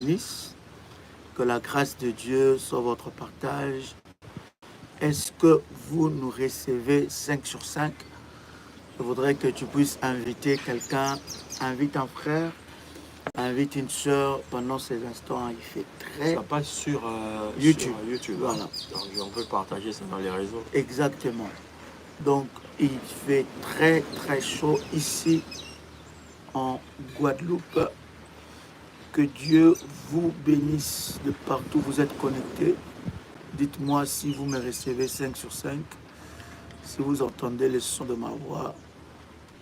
bénisse. Que la grâce de Dieu soit votre partage. Est-ce que vous nous recevez 5 sur 5? Je voudrais que tu puisses inviter quelqu'un, invite un frère, invite une soeur pendant ces instants. Il fait très... Ça passe sur YouTube. Sur YouTube. Voilà. Donc on peut partager ça dans les réseaux. Exactement. Donc il fait très très chaud ici en Guadeloupe. Que Dieu vous bénisse de partout où vous êtes connectés. Dites-moi si vous me recevez 5 sur 5. Si vous entendez le son de ma voix,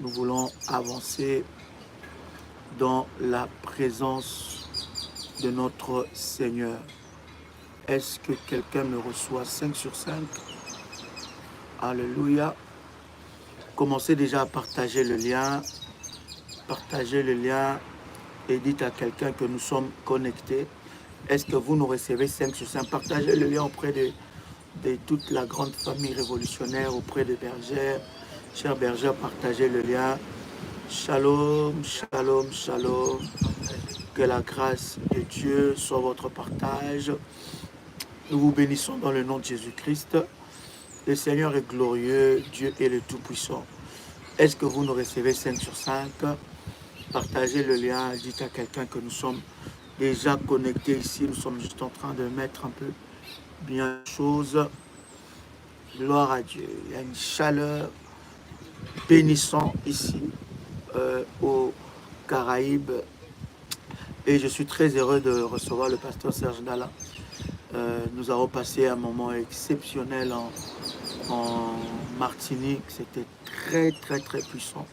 nous voulons avancer dans la présence de notre Seigneur. Est-ce que quelqu'un me reçoit 5 sur 5? Alléluia. Commencez déjà à partager le lien. Partagez le lien et dites à quelqu'un que nous sommes connectés. Est-ce que vous nous recevez 5 sur 5? Partagez le lien auprès de toute la grande famille révolutionnaire, auprès des bergères. Chers bergères, partagez le lien. Shalom, shalom, shalom. Que la grâce de Dieu soit votre partage. Nous vous bénissons dans le nom de Jésus-Christ. Le Seigneur est glorieux, Dieu est le Tout-Puissant. Est-ce que vous nous recevez 5 sur 5? Partagez le lien, dites à quelqu'un que nous sommes déjà connectés ici. Nous sommes juste en train de mettre un peu bien les choses. Gloire à Dieu. Il y a une chaleur bénissante ici aux Caraïbes. Et je suis très heureux de recevoir le pasteur Serge Nala. Nous avons passé un moment exceptionnel en Martinique. C'était très très très puissant.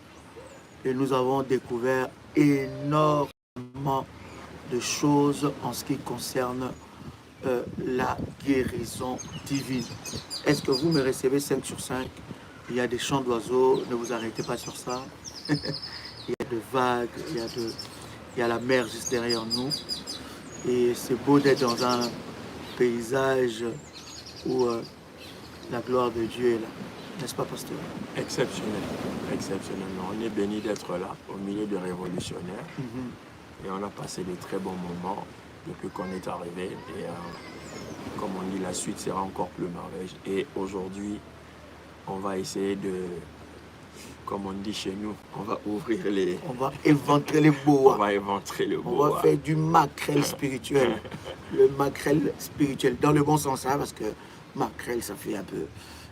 Et nous avons découvert énormément de choses en ce qui concerne la guérison divine. Est-ce que vous me recevez 5 sur 5? Il y a des chants d'oiseaux, ne vous arrêtez pas sur ça. Il y a de vagues, il y a la mer juste derrière nous. Et c'est beau d'être dans un paysage où la gloire de Dieu est là. N'est-ce pas, pasteur? Exceptionnel. Exceptionnellement. On est béni d'être là, au milieu de révolutionnaires. Et on a passé de très bons moments depuis qu'on est arrivé. Et comme on dit, la suite sera encore plus merveilleuse. Et aujourd'hui, on va essayer de, comme on dit chez nous, on va ouvrir les... On va éventrer les bois. On va éventrer le bois. On va faire du maquerel spirituel. Le maquerel spirituel, dans le bon sens, hein, parce que maquerel, ça fait un peu...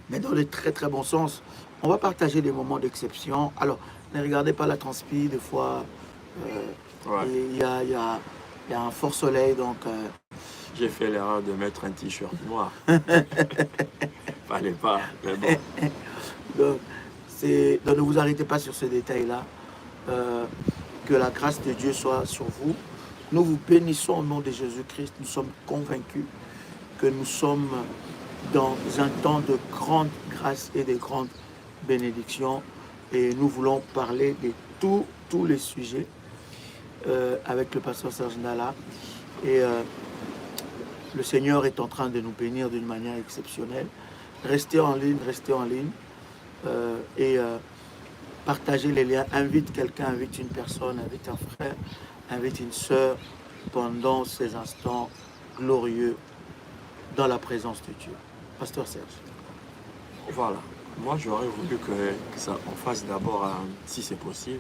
Mais dans le très très bon sens, on va partager des moments d'exception. Alors, ne regardez pas la transpi, des fois, il y a un fort soleil, donc... J'ai fait l'erreur de mettre un t-shirt noir. Fallait pas, mais bon. Donc, ne vous arrêtez pas sur ce détail-là. Que la grâce de Dieu soit sur vous. Nous vous bénissons au nom de Jésus-Christ. Nous sommes convaincus que nous sommes dans un temps de grande grâce et de grande bénédiction. Et nous voulons parler de tous les sujets avec le pasteur Serge Nala. Et le Seigneur est en train de nous bénir d'une manière exceptionnelle. Restez en ligne, et partagez les liens. Invite quelqu'un, invite une personne, invite un frère, invite une sœur pendant ces instants glorieux dans la présence de Dieu. Pasteur Serge. Voilà. Moi, j'aurais voulu qu'on fasse d'abord, si c'est possible,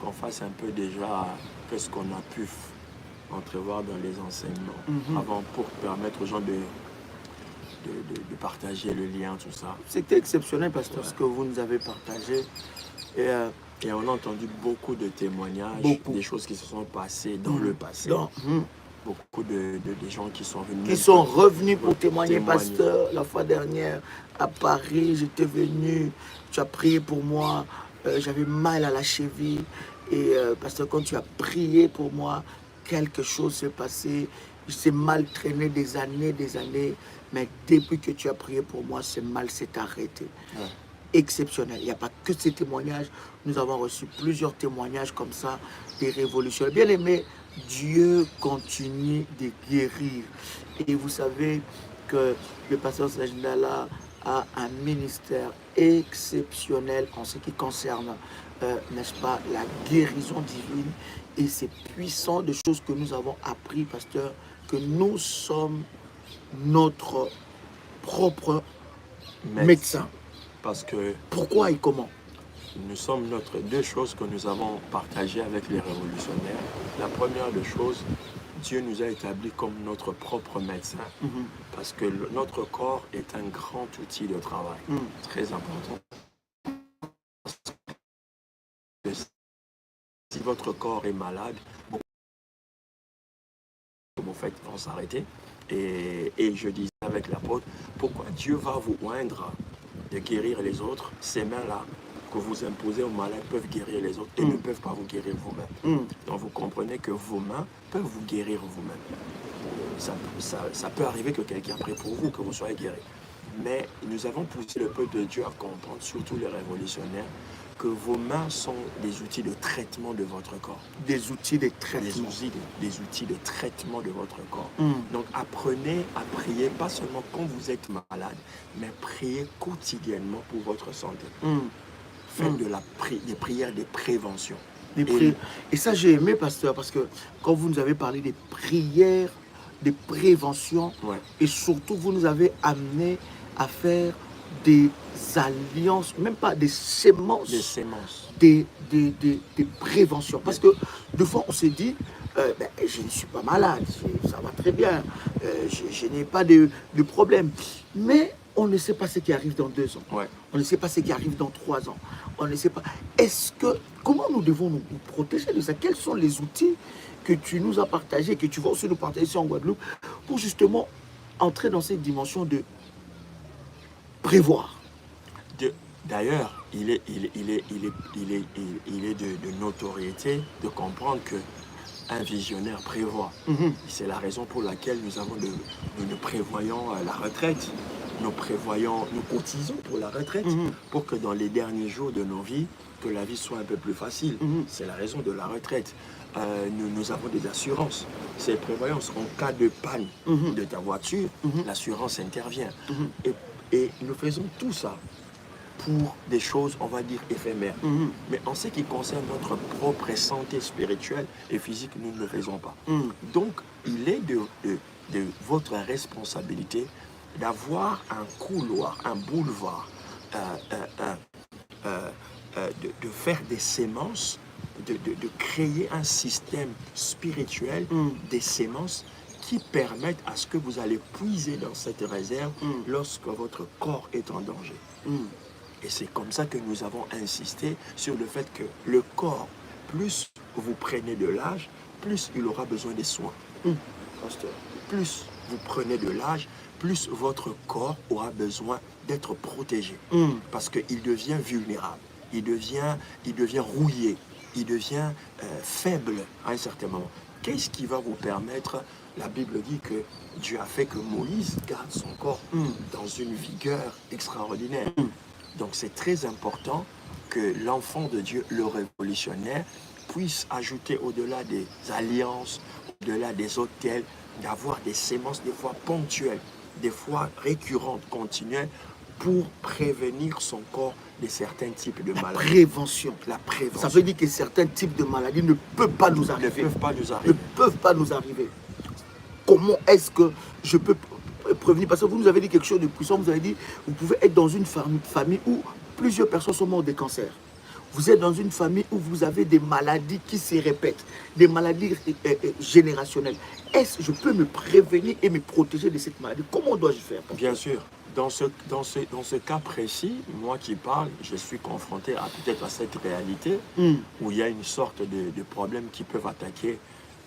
qu'on fasse un peu déjà ce qu'on a pu entrevoir dans les enseignements avant pour permettre aux gens de partager le lien, tout ça. C'était exceptionnel, pasteur, ce que vous nous avez partagé. Et on a entendu beaucoup de témoignages, des choses qui se sont passées dans le passé. Beaucoup de gens qui sont venus. Qui sont revenus pour témoigner, pasteur. La fois dernière, à Paris, j'étais venu, tu as prié pour moi, j'avais mal à la cheville. Et pasteur, quand tu as prié pour moi, quelque chose s'est passé. Je s'est mal traîné des années, mais depuis que tu as prié pour moi, ce mal s'est arrêté. Ouais. Exceptionnel. Il n'y a pas que ces témoignages. Nous avons reçu plusieurs témoignages comme ça, des révolutions. Bien aimé, Dieu continue de guérir. Et vous savez que le pasteur Serge Nala a un ministère exceptionnel en ce qui concerne, n'est-ce pas, la guérison divine. Et c'est puissant des choses que nous avons appris, pasteur, que nous sommes notre propre médecin. Parce que pourquoi et comment? Nous sommes deux choses que nous avons partagées avec les révolutionnaires. La première des choses, Dieu nous a établis comme notre propre médecin. Parce que notre corps est un grand outil de travail. Très important. Si votre corps est malade, vous faites pour s'arrêter. Et je disais avec l'apôtre, pourquoi Dieu va vous oindre de guérir les autres? Ces mains-là que vous imposez aux malades peuvent guérir les autres et ne peuvent pas vous guérir vous-même. Donc vous comprenez que vos mains peuvent vous guérir vous-même. Ça peut arriver que quelqu'un prie pour vous, que vous soyez guéri. Mais nous avons poussé le peuple de Dieu à comprendre, surtout les révolutionnaires, que vos mains sont des outils de traitement de votre corps. Des outils de traitement. Des outils de traitement de votre corps. Donc apprenez à prier, pas seulement quand vous êtes malade, mais priez quotidiennement pour votre santé. Faites des prières de prévention. Et ça, j'ai aimé, pasteur, parce que quand vous nous avez parlé des prières de prévention, et surtout, vous nous avez amené à faire des alliances, même pas des sémences, des préventions. Parce que des fois, on s'est dit, je ne suis pas malade, ça va très bien, je n'ai pas de problème. Mais on ne sait pas ce qui arrive dans 2 ans. On ne sait pas ce qui arrive dans 3 ans. On ne sait pas. Comment nous devons nous protéger de ça? Quels sont les outils que tu nous as partagés, que tu vas aussi nous partager ici en Guadeloupe, pour justement entrer dans cette dimension de prévoir? D'ailleurs, il est de notoriété de comprendre que un visionnaire prévoit. C'est la raison pour laquelle nous prévoyons la retraite. Nous cotisons pour la retraite, pour que dans les derniers jours de nos vies, que la vie soit un peu plus facile. C'est la raison de la retraite. Nous avons des assurances. Ces prévoyances, en cas de panne de ta voiture, l'assurance intervient. Et nous faisons tout ça pour des choses, on va dire, éphémères. Mais en ce qui concerne notre propre santé spirituelle et physique, nous ne le faisons pas. Donc, il est de votre responsabilité d'avoir un couloir, un boulevard, de faire des sémences, de créer un système spirituel, des sémences qui permettent à ce que vous allez puiser dans cette réserve lorsque votre corps est en danger. Et c'est comme ça que nous avons insisté sur le fait que le corps, plus vous prenez de l'âge, plus il aura besoin des soins. Plus vous prenez de l'âge, plus votre corps aura besoin d'être protégé. Parce qu'il devient vulnérable, il devient rouillé, il devient faible à un certain moment. Qu'est-ce qui va vous permettre? La Bible dit que Dieu a fait que Moïse garde son corps dans une vigueur extraordinaire. Donc c'est très important que l'enfant de Dieu, le révolutionnaire, puisse ajouter au-delà des alliances, au-delà des autels, d'avoir des sémences des fois ponctuelles, des fois récurrentes, continuelles, pour prévenir son corps de certains types de maladies. La prévention. Ça veut dire que certains types de maladies ne peuvent pas nous arriver. Ne peuvent pas nous arriver. Comment est-ce que je peux prévenir? Parce que vous nous avez dit quelque chose de puissant. Vous avez dit, vous pouvez être dans une famille où plusieurs personnes sont mortes de cancer. Vous êtes dans une famille où vous avez des maladies qui se répètent, des maladies générationnelles. Est-ce que je peux me prévenir et me protéger de cette maladie? Comment dois-je faire? Bien sûr. Dans ce cas précis, moi qui parle, je suis confronté peut-être à cette réalité où il y a une sorte de problèmes qui peuvent attaquer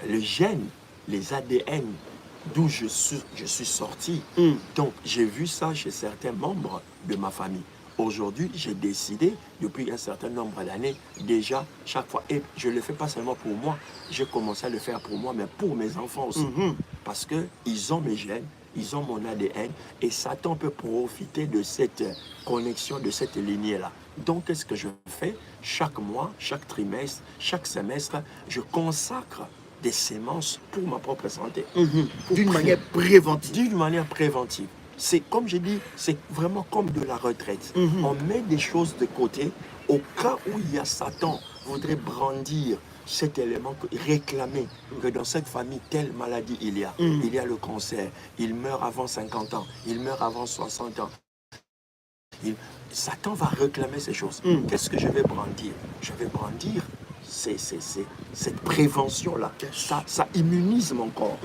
les gènes, les ADN, d'où je suis sorti. Donc, j'ai vu ça chez certains membres de ma famille. Aujourd'hui, j'ai décidé, depuis un certain nombre d'années, déjà, chaque fois, et je ne le fais pas seulement pour moi, j'ai commencé à le faire pour moi, mais pour mes enfants aussi. Parce qu'ils ont mes gènes, ils ont mon ADN, et Satan peut profiter de cette connexion, de cette lignée-là. Donc, qu'est-ce que je fais? Chaque mois, chaque trimestre, chaque semestre, je consacre des sémences pour ma propre santé. D'une manière préventive. D'une manière préventive. C'est comme j'ai dit, c'est vraiment comme de la retraite. On met des choses de côté au cas où il y a Satan voudrait brandir cet élément, réclamer que dans cette famille, telle maladie il y a. Il y a le cancer, il meurt avant 50 ans, il meurt avant 60 ans. Satan va réclamer ces choses. Qu'est-ce que je vais brandir? Je vais brandir cette prévention-là. Ça immunise mon corps.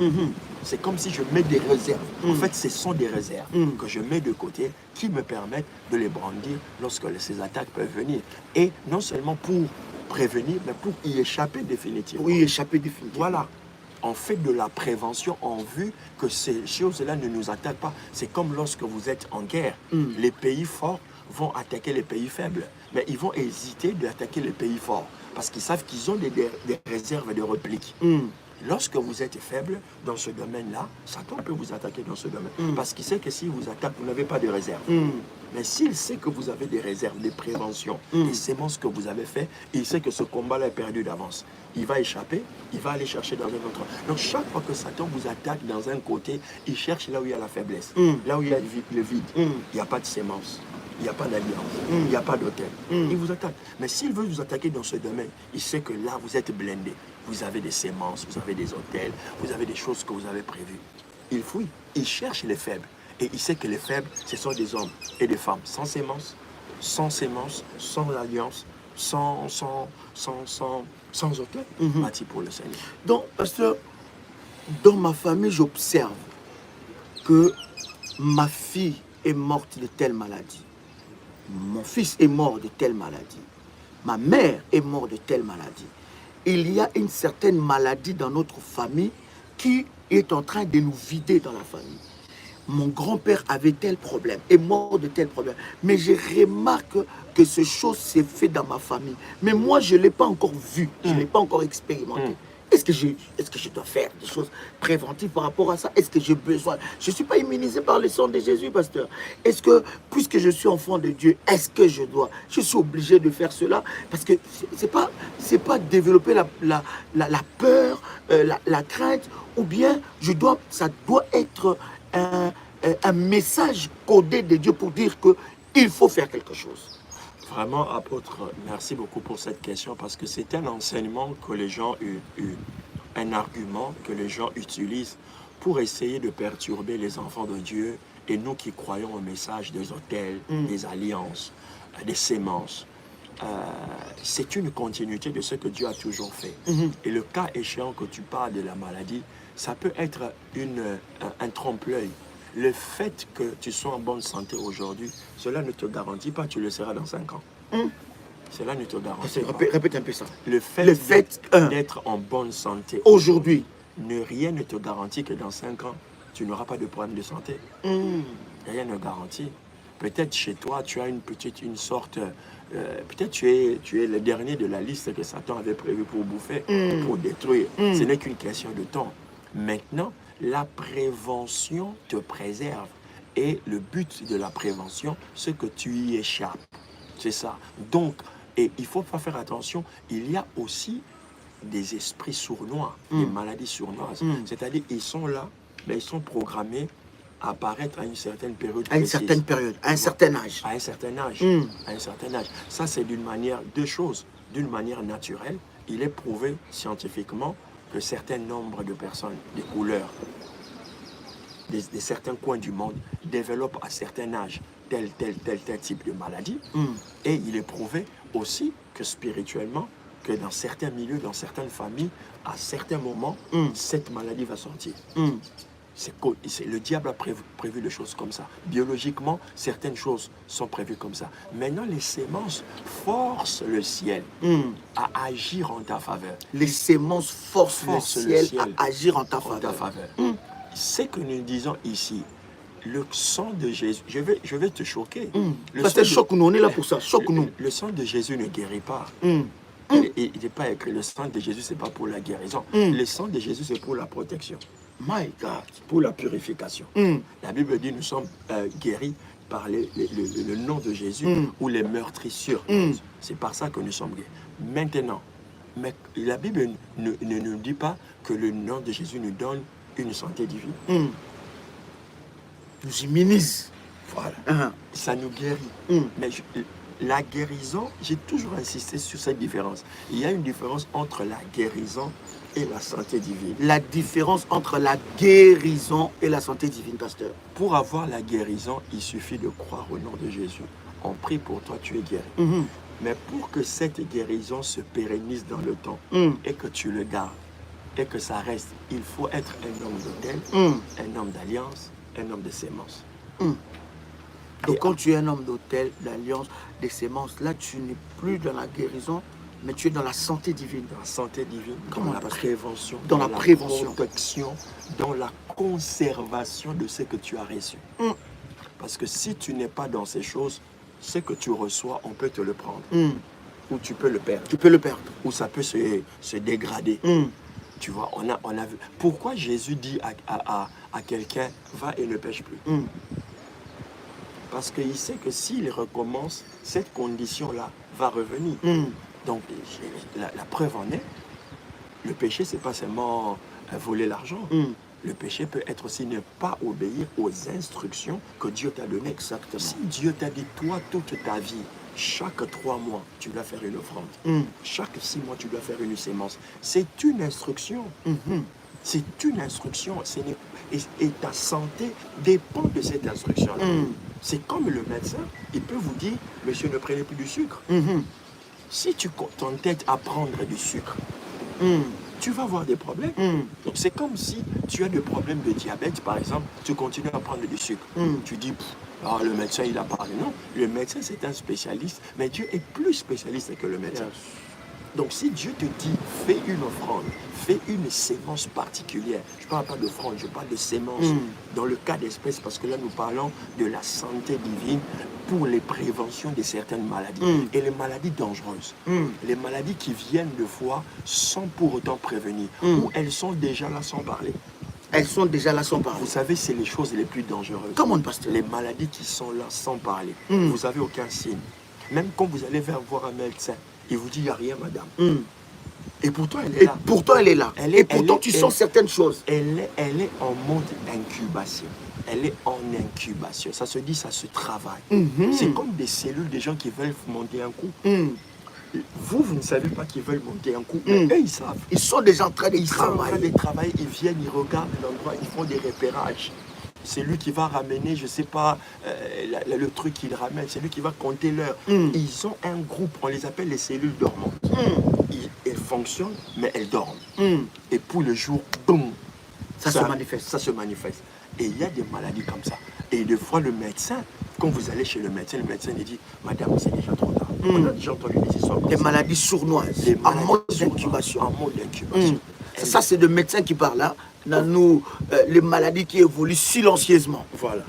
C'est comme si je mets des réserves. En fait, ce sont des réserves que je mets de côté qui me permettent de les brandir lorsque ces attaques peuvent venir. Et non seulement pour prévenir, mais pour y échapper définitivement. Pour y échapper définitivement. Voilà. On fait de la prévention en vue que ces choses-là ne nous attaquent pas. C'est comme lorsque vous êtes en guerre. Les pays forts vont attaquer les pays faibles. Mais ils vont hésiter d'attaquer les pays forts parce qu'ils savent qu'ils ont des réserves de réplique. Lorsque vous êtes faible dans ce domaine-là, Satan peut vous attaquer dans ce domaine. Parce qu'il sait que s'il vous attaque, vous n'avez pas de réserve. Mais s'il sait que vous avez des réserves, des préventions, des sémences que vous avez fait, il sait que ce combat-là est perdu d'avance. Il va échapper, il va aller chercher dans un autre. Donc chaque fois que Satan vous attaque dans un côté, il cherche là où il y a la faiblesse, là où il y a le vide. Il n'y a pas de sémence. Il n'y a pas d'alliance, il n'y a pas d'hôtel. Il vous attaque. Mais s'il veut vous attaquer dans ce domaine, il sait que là, vous êtes blindé. Vous avez des sémences, vous avez des hôtels, vous avez des choses que vous avez prévues. Il fouille, il cherche les faibles. Et il sait que les faibles, ce sont des hommes et des femmes sans sémences, sans alliance, sans hôtel, bâti pour le Seigneur. Donc, pasteur, dans ma famille, j'observe que ma fille est morte de telle maladie. Mon fils est mort de telle maladie. Ma mère est morte de telle maladie. Il y a une certaine maladie dans notre famille qui est en train de nous vider dans la famille. Mon grand-père avait tel problème, est mort de tel problème. Mais je remarque que ce chose s'est fait dans ma famille. Mais moi, je ne l'ai pas encore vu, je ne l'ai pas encore expérimenté. Est-ce que je dois faire des choses préventives par rapport à ça? Est-ce que j'ai besoin? Je ne suis pas immunisé par le sang de Jésus, pasteur. Est-ce que, puisque je suis enfant de Dieu, est-ce que je suis obligé de faire cela? Parce que c'est pas développer la peur, la crainte, ou bien ça doit être un message codé de Dieu pour dire qu'il faut faire quelque chose. Vraiment, apôtre, merci beaucoup pour cette question parce que c'est un enseignement que les gens un argument que les gens utilisent pour essayer de perturber les enfants de Dieu et nous qui croyons au message des hôtels, des alliances, des sémences. C'est une continuité de ce que Dieu a toujours fait. Et le cas échéant que tu parles de la maladie, ça peut être un trompe-l'œil. Le fait que tu sois en bonne santé aujourd'hui, cela ne te garantit pas que tu le seras dans 5 ans. Cela ne te garantit pas. Répète un peu ça. Le fait d'être en bonne santé aujourd'hui, rien ne te garantit que dans 5 ans, tu n'auras pas de problème de santé. Rien ne garantit. Peut-être chez toi, tu as une sorte... peut-être tu es le dernier de la liste que Satan avait prévu pour bouffer, pour détruire. Ce n'est qu'une question de temps. Maintenant, la prévention te préserve. Et le but de la prévention, c'est que tu y échappes. C'est ça. Donc, et il ne faut pas faire attention, il y a aussi des esprits sournois, des maladies sournoises. C'est-à-dire, ils sont là, mais ils sont programmés à apparaître à une certaine période. À une certaine période, à un certain âge. À un certain âge. À un certain âge. Ça, c'est deux choses. D'une manière naturelle, il est prouvé scientifiquement que certains nombres de personnes, des couleurs, de certains coins du monde développent à certains âges tel type de maladie. Et il est prouvé aussi que spirituellement, que dans certains milieux, dans certaines familles, à certains moments, cette maladie va sortir. Le diable a prévu des choses comme ça. Biologiquement, certaines choses sont prévues comme ça. Maintenant, les sémences forcent le ciel à agir en ta faveur. Les sémences forcent le ciel à agir en ta faveur. Ce que nous disons ici, le sang de Jésus, je vais te choquer. Choque-nous, on est là pour ça, choque-nous. Le sang de Jésus ne guérit pas. Il n'est pas écrit, le sang de Jésus, ce n'est pas pour la guérison. Le sang de Jésus, c'est pour la protection. My God. Pour la purification. La Bible dit, nous sommes guéris par le nom de Jésus ou les meurtrissures. C'est par ça que nous sommes guéris. Maintenant, mais la Bible ne nous dit pas que le nom de Jésus nous donne une santé divine. Nous immunise. Voilà. Ça nous guérit. Mais La guérison, j'ai toujours insisté sur cette différence. Il y a une différence entre la guérison et la santé divine. La différence entre la guérison et la santé divine, pasteur. Pour avoir la guérison, il suffit de croire au nom de Jésus. On prie pour toi, tu es guéri. Mais pour que cette guérison se pérennise dans le temps et que tu le gardes et que ça reste, il faut être un homme d'autel, un homme d'alliance, un homme de sémence. Donc quand tu es un homme d'autel, d'alliance, de sémence, là tu n'es plus dans la guérison, mais tu es dans la santé divine. Dans la santé divine, Comment, dans la prévention, dans la prévention, protection, dans la conservation de ce que tu as reçu. Parce que si tu n'es pas dans ces choses, ce que tu reçois, on peut te le prendre. Ou tu peux le perdre. Tu peux le perdre. Ou ça peut se dégrader. Tu vois, on a vu. Pourquoi Jésus dit à quelqu'un, va et ne pêche plus? Parce qu'il sait que s'il recommence, cette condition-là va revenir. Donc, la preuve en est, le péché, ce n'est pas seulement voler l'argent. Le péché peut être aussi ne pas obéir aux instructions que Dieu t'a données. Exactement. Si Dieu t'a dit, toi, toute ta vie, chaque 3 mois, tu dois faire une offrande. Chaque 6 mois, tu dois faire une sémence. C'est une instruction. C'est une instruction. Et ta santé dépend de cette instruction-là. C'est comme le médecin, il peut vous dire, monsieur, ne prenez plus du sucre. Si tu t'entêtes à prendre du sucre, tu vas avoir des problèmes. Donc c'est comme si tu as des problèmes de diabète, par exemple, tu continues à prendre du sucre. Tu dis, ah, le médecin, il a parlé. Non, le médecin, c'est un spécialiste, mais Dieu est plus spécialiste que le médecin. Donc si Dieu te dit, fais une offrande, fais une sémence particulière, je ne parle pas d'offrande, je parle de sémence, dans le cas d'espèce, parce que là nous parlons de la santé divine pour les préventions de certaines maladies, et les maladies dangereuses, les maladies qui viennent de fois sans pour autant prévenir, ou elles sont déjà là sans parler. Elles sont déjà là sans parler. Vous savez, c'est les choses les plus dangereuses. Comment, pasteur? Les maladies qui sont là sans parler. Vous n'avez aucun signe. Même quand vous allez voir un médecin, il vous dit, il n'y a rien, madame. Et pourtant, elle est là. Pourtant, elle est là. Et pourtant, tu sens certaines choses. Elle est en mode incubation. Elle est en incubation. Ça se dit, ça se travaille. C'est comme des cellules, des gens qui veulent monter un coup. Vous ne savez pas qu'ils veulent monter un coup, mais eux, ils savent. Ils sont déjà en train de Ils sont en train de travailler, ils viennent, ils regardent l'endroit, ils font des repérages. C'est lui qui va ramener, je ne sais pas, le truc qu'il ramène, c'est lui qui va compter l'heure. Ils ont un groupe, on les appelle les cellules dormantes. Elles fonctionnent, mais elles dorment. Et pour le jour, boum, ça se manifeste. Ça se manifeste. Et il y a des maladies comme ça. Et des fois, le médecin, quand vous allez chez le médecin il dit, madame, c'est déjà trop tard. On a déjà entendu des histoires. Des maladies sournoises, en mode d'incubation. En mode d'incubation. Ça, c'est le médecin qui parle là. Dans nous, les maladies qui évoluent silencieusement. Voilà.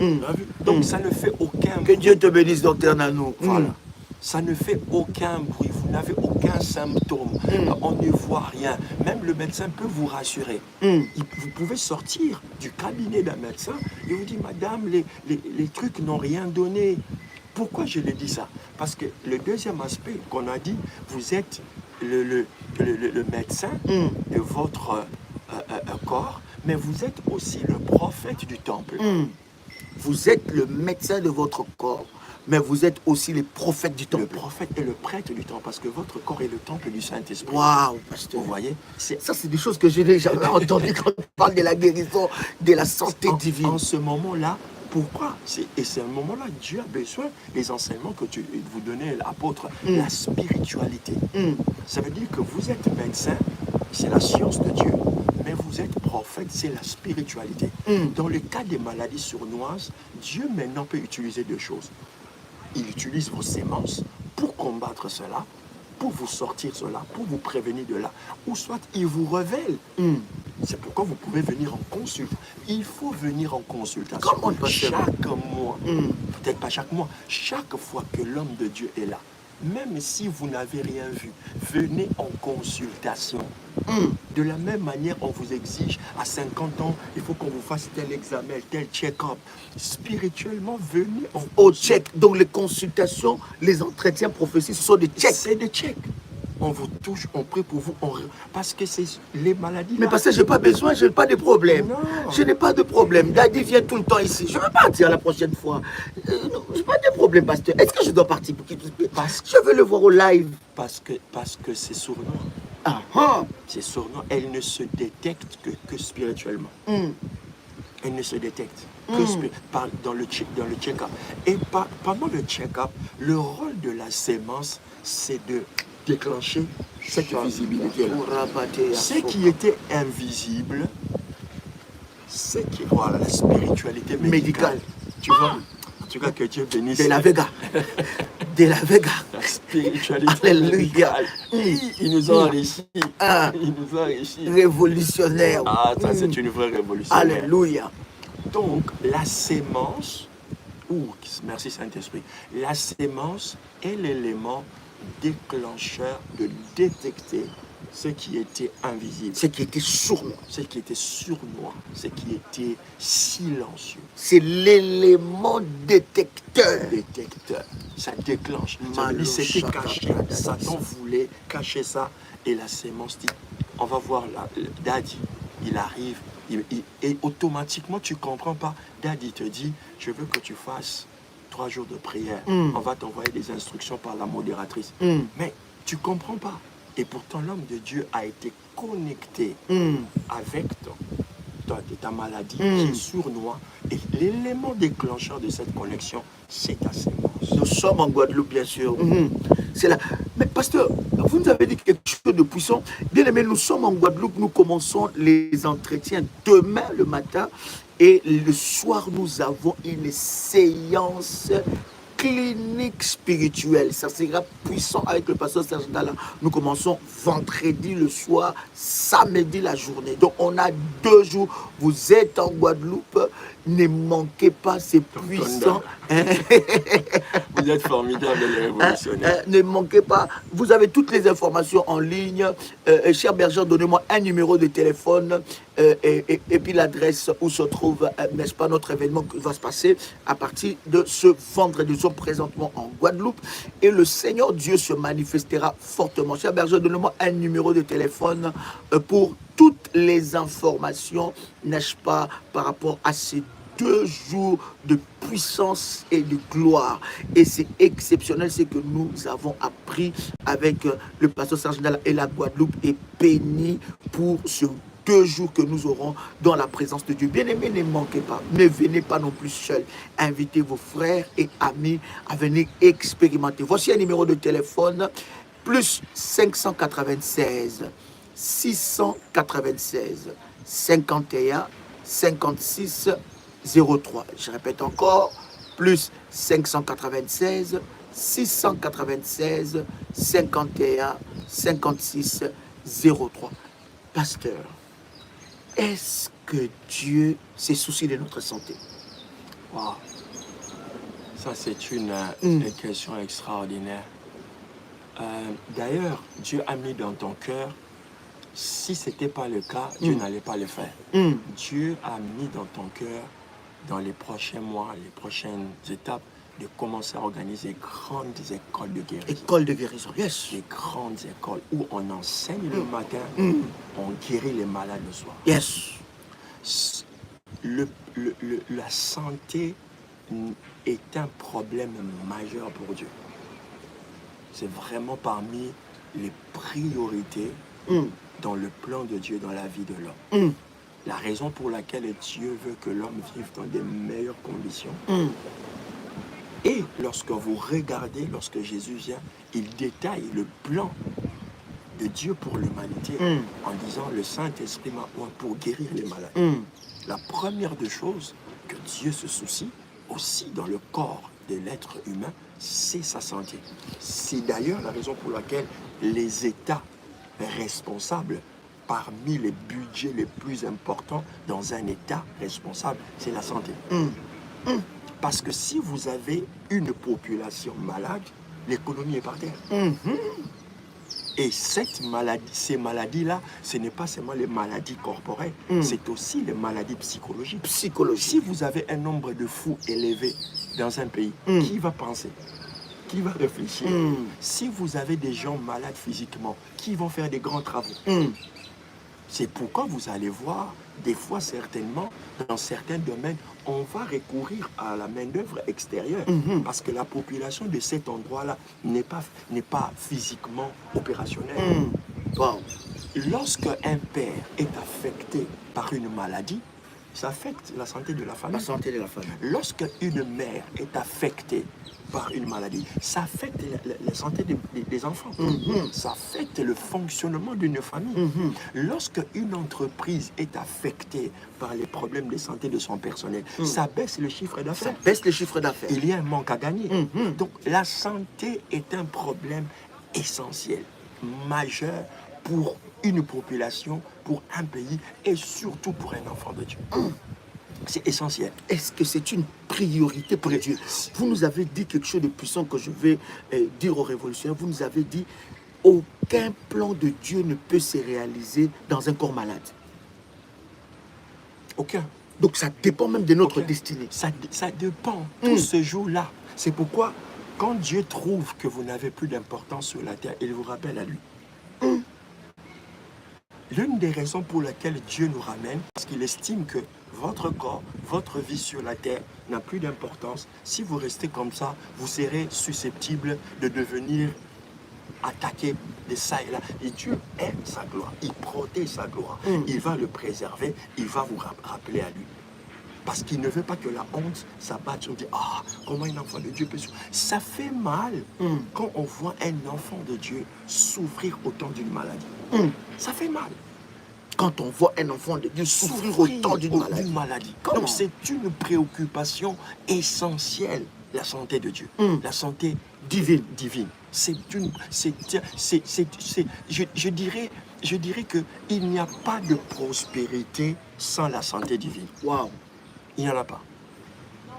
Donc, ça ne fait aucun bruit. Que Dieu te bénisse, docteur Nanou. Voilà. Ça ne fait aucun bruit, vous n'avez aucun symptôme, on ne voit rien. Même le médecin peut vous rassurer. Vous pouvez sortir du cabinet d'un médecin et vous dire, madame, les trucs n'ont rien donné. Pourquoi je le dis ça? Parce que le deuxième aspect qu'on a dit, vous êtes le médecin de votre corps, mais vous êtes aussi le prophète du temple. Vous êtes le médecin de votre corps, mais vous êtes aussi les prophètes du temple. Le prophète et le prêtre du temple, parce que votre corps est le temple du Saint-Esprit. Waouh, pasteur. Vous voyez? Ça, c'est des choses que je n'ai jamais entendues quand on parle de la guérison, de la santé divine. En ce moment-là, pourquoi? Et c'est un moment-là, Dieu a besoin des enseignements que vous donnez, l'apôtre, la spiritualité. Ça veut dire que vous êtes médecin, c'est la science de Dieu. Mais vous êtes prophète, c'est la spiritualité. Dans le cas des maladies sournoises, Dieu maintenant peut utiliser deux choses. Il utilise vos sémences pour combattre cela, pour vous sortir cela, pour vous prévenir de là. Ou soit il vous révèle. C'est pourquoi vous pouvez venir en consultation. Il faut venir en consultation. Comment chaque mois, peut-être pas chaque mois, chaque fois que l'homme de Dieu est là, même si vous n'avez rien vu, venez en consultation. De la même manière, on vous exige à 50 ans, il faut qu'on vous fasse tel examen, tel check-up. Spirituellement, venez en au check. Donc les consultations, les entretiens prophétiques, ce sont des checks. C'est des checks. on vous touche, on prie pour vous, parce que c'est les maladies. Mais parce que je n'ai pas besoin, je n'ai pas de problème. Non. Je n'ai pas de problème. Daddy vient tout le temps ici. Je vais partir la prochaine fois. Je n'ai pas de problème, pasteur. Est-ce que je dois partir pour qu'il puisse... Je veux le voir au live. Parce que c'est sournois. Ah, ah. C'est sournois. Elle ne se détecte que spirituellement. Elle ne se détecte que dans le check-up. Et pendant le check-up, le rôle de la sémence, c'est de déclencher cette visibilité-là. Ce qui était invisible, c'est qui, voilà, la spiritualité médicale. Tu vois, en tout cas, que Dieu bénisse. De la Vega. De la Vega. La spiritualité Alléluia. médicale. Il nous a enrichis. Ah. Il nous a enrichis. Révolutionnaire. Ah, ça, c'est une vraie révolution. Alléluia. Donc, la sémence, merci Saint-Esprit, la sémence est l'élément déclencheur de détecter ce qui était invisible. Ce qui était sournois. Ce qui était sournois, ce qui était silencieux. C'est l'élément détecteur. Détecteur. Ça déclenche. Ça veut dire c'était caché. Satan voulait cacher ça. Et la sémence dit, on va voir là, Daddy, il arrive. Et automatiquement, tu ne comprends pas. Daddy te dit, je veux que tu fasses 3 jours de prière. On va t'envoyer des instructions par la modératrice. Mais tu ne comprends pas. Et pourtant, l'homme de Dieu a été connecté avec ta maladie qui est sournois. Et l'élément déclencheur de cette connexion, c'est ta sémence. Nous sommes en Guadeloupe, bien sûr. C'est là. Mais pasteur, vous nous avez dit quelque chose de puissant. Bien aimé, nous sommes en Guadeloupe, nous commençons les entretiens demain le matin. Et le soir, nous avons une séance clinique spirituelle. Ça sera puissant avec le pasteur Serge Dalla. Nous commençons vendredi le soir, samedi la journée. Donc on a 2 jours. Vous êtes en Guadeloupe. Ne manquez pas, c'est puissant. Vous êtes formidable, les révolutionnaires. Ne manquez pas. Vous avez toutes les informations en ligne. Cher berger, donnez-moi un numéro de téléphone et puis l'adresse où se trouve, n'est-ce pas, notre événement qui va se passer à partir de ce vendredi. Nous sommes présentement en Guadeloupe et le Seigneur Dieu se manifestera fortement. Cher berger, donnez-moi un numéro de téléphone pour toutes les informations, n'est-ce pas, par rapport à ces 2 jours de puissance et de gloire. Et c'est exceptionnel ce que nous avons appris avec le pasteur Serge Dalla, et la Guadeloupe est bénie pour ce 2 jours que nous aurons dans la présence de Dieu. Bien-aimés, ne manquez pas. Ne venez pas non plus seul. Invitez vos frères et amis à venir expérimenter. Voici un numéro de téléphone, plus 596 696 51 56 03. Je répète encore, plus 596 696 51 56 03. Pasteur, est-ce que Dieu s'est soucié de notre santé? Wow. Ça, c'est une question extraordinaire. D'ailleurs, Dieu a mis dans ton cœur, si ce n'était pas le cas, Dieu n'allait pas le faire. Dieu a mis dans ton cœur, dans les prochains mois, les prochaines étapes, de commencer à organiser grandes écoles de guérison. Écoles de guérison, yes. Des grandes écoles où on enseigne le matin, on guérit les malades le soir. Yes. La santé est un problème majeur pour Dieu. C'est vraiment parmi les priorités dans le plan de Dieu dans la vie de l'homme. La raison pour laquelle Dieu veut que l'homme vive dans des meilleures conditions. Et lorsque vous regardez, lorsque Jésus vient, il détaille le plan de Dieu pour l'humanité en disant le Saint-Esprit m'a oint pour guérir les malades. La première des choses que Dieu se soucie aussi dans le corps de l'être humain, c'est sa santé. C'est d'ailleurs la raison pour laquelle les États responsables, parmi les budgets les plus importants dans un État responsable, c'est la santé. Parce que si vous avez une population malade, l'économie est par terre. Et ces maladies-là, ce n'est pas seulement les maladies corporelles, c'est aussi les maladies psychologiques. Si vous avez un nombre de fous élevé dans un pays, qui va penser? qui va réfléchir? Si vous avez des gens malades physiquement, qui vont faire des grands travaux? C'est pourquoi vous allez voir, des fois certainement, dans certains domaines, on va recourir à la main-d'œuvre extérieure parce que la population de cet endroit-là n'est pas physiquement opérationnelle. Wow. Lorsque un père est affecté par une maladie, ça affecte la santé de la famille. La santé de la famille. Lorsque une mère est affectée par une maladie, ça affecte la santé des enfants. Ça affecte le fonctionnement d'une famille. Lorsque une entreprise est affectée par les problèmes de santé de son personnel, ça baisse le chiffre Ça d'affaires. baisse le chiffre d'affaires. Il y a un manque à gagner. Donc la santé est un problème essentiel, majeur pour une population, pour un pays et surtout pour un enfant de Dieu. C'est essentiel. Est-ce que c'est une priorité pour Dieu? Vous nous avez dit quelque chose de puissant que je vais dire aux révolutionnaires. Vous nous avez dit, aucun plan de Dieu ne peut se réaliser dans un corps malade. Aucun. Donc ça dépend même de notre destinée. Ça dépend. Tout ce jour-là. C'est pourquoi, quand Dieu trouve que vous n'avez plus d'importance sur la terre, il vous rappelle à lui. L'une des raisons pour lesquelles Dieu nous ramène, parce qu'il estime que votre corps, votre vie sur la terre n'a plus d'importance. Si vous restez comme ça, vous serez susceptible de devenir attaqué de ça et là. Et Dieu aime sa gloire, il protège sa gloire, il va le préserver, il va vous rappeler à lui. Parce qu'il ne veut pas que la honte s'abatte. On dit, ah, comment un enfant de Dieu peut souffrir? Ça fait mal quand on voit un enfant de Dieu souffrir autant d'une maladie. Ça fait mal. Quand on voit un enfant de Dieu souffrir autant d'une maladie. Donc c'est une préoccupation essentielle, la santé de Dieu, la santé divine. Je dirais qu'il n'y a pas de prospérité sans la santé divine. Wow. Il n'y en a pas.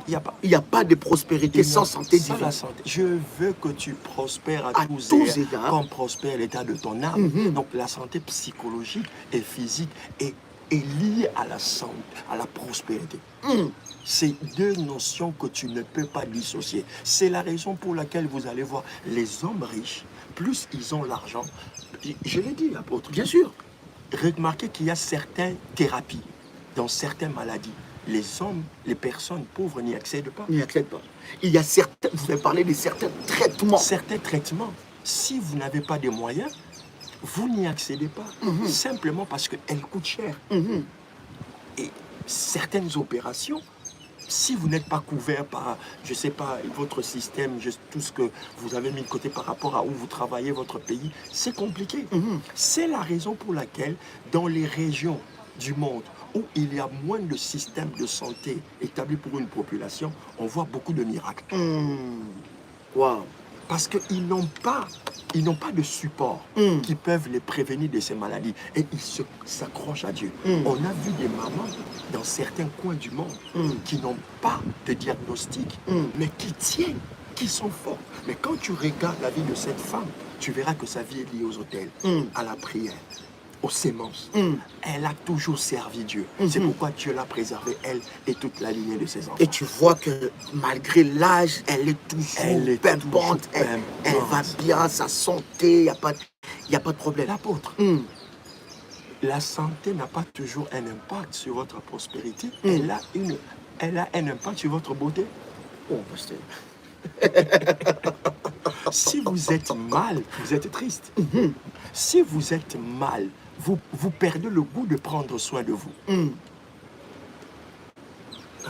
Il n'y a pas de prospérité sans santé divine. La santé. Je veux que tu prospères à tous égards, comme prospère l'état de ton âme. Donc la santé psychologique et physique est liée à la santé, à la prospérité. C'est deux notions que tu ne peux pas dissocier. C'est la raison pour laquelle vous allez voir les hommes riches, plus ils ont l'argent. Je l'ai dit, apôtre. Bien sûr. Remarquez qu'il y a certaines thérapies dans certaines maladies. Les hommes, les personnes pauvres n'y accèdent pas. N'y accèdent pas. Il y a certains, vous avez parlé de certains traitements. Certains traitements, si vous n'avez pas de moyens, vous n'y accédez pas. Simplement parce qu'elles coûtent cher. Et certaines opérations, si vous n'êtes pas couvert par, je ne sais pas, votre système, tout ce que vous avez mis de côté par rapport à où vous travaillez, votre pays, c'est compliqué. C'est la raison pour laquelle, dans les régions du monde, où il y a moins de systèmes de santé établis pour une population, on voit beaucoup de miracles. Wow. Parce qu'ils n'ont pas de support qui peuvent les prévenir de ces maladies. Et ils s'accrochent à Dieu. On a vu des mamans dans certains coins du monde qui n'ont pas de diagnostic, mais qui tiennent, qui sont forts. Mais quand tu regardes la vie de cette femme, tu verras que sa vie est liée aux autels, à la prière, aux sémences. Elle a toujours servi Dieu. C'est pourquoi Dieu l'a préservée, elle et toute la lignée de ses enfants. Et tu vois que malgré l'âge, elle est toujours pimpante. Elle va bien, sa santé, il n'y a pas de problème. L'apôtre, la santé n'a pas toujours un impact sur votre prospérité. Elle a un impact sur votre beauté. Oh, pasteur. Si vous êtes mal, vous êtes triste. Si vous êtes mal, vous perdez le goût de prendre soin de vous.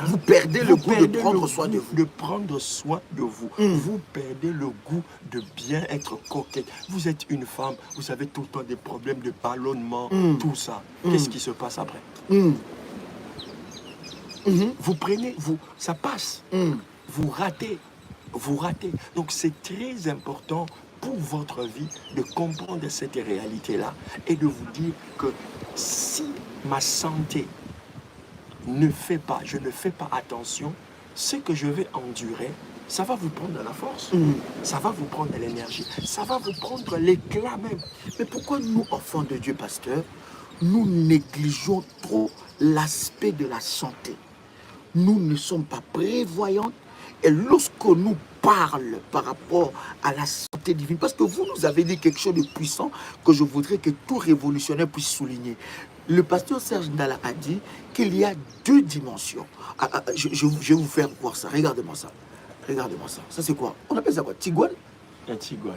Vous perdez le goût de prendre soin de vous. De prendre soin de vous. Vous perdez le goût de bien être coquette. Vous êtes une femme, vous avez tout le temps des problèmes de ballonnement, tout ça. Qu'est-ce qui se passe après? Vous prenez, ça passe. Vous ratez. Donc c'est très important pour votre vie de comprendre cette réalité-là et de vous dire que si ma santé je ne fais pas attention, ce que je vais endurer, ça va vous prendre la force, ça va vous prendre l'énergie, ça va vous prendre l'éclat même. Mais pourquoi nous, enfants de Dieu, pasteur, nous négligeons trop l'aspect de la santé? Nous ne sommes pas prévoyants Et lorsque nous parle par rapport à la santé divine, parce que vous nous avez dit quelque chose de puissant que je voudrais que tout révolutionnaire puisse souligner. Le pasteur Serge Ndala a dit qu'il y a deux dimensions. Je vais vous faire voir ça. Regardez-moi ça. Regardez-moi ça. Ça, c'est quoi? On appelle ça quoi? Tiguan? Un tiguan.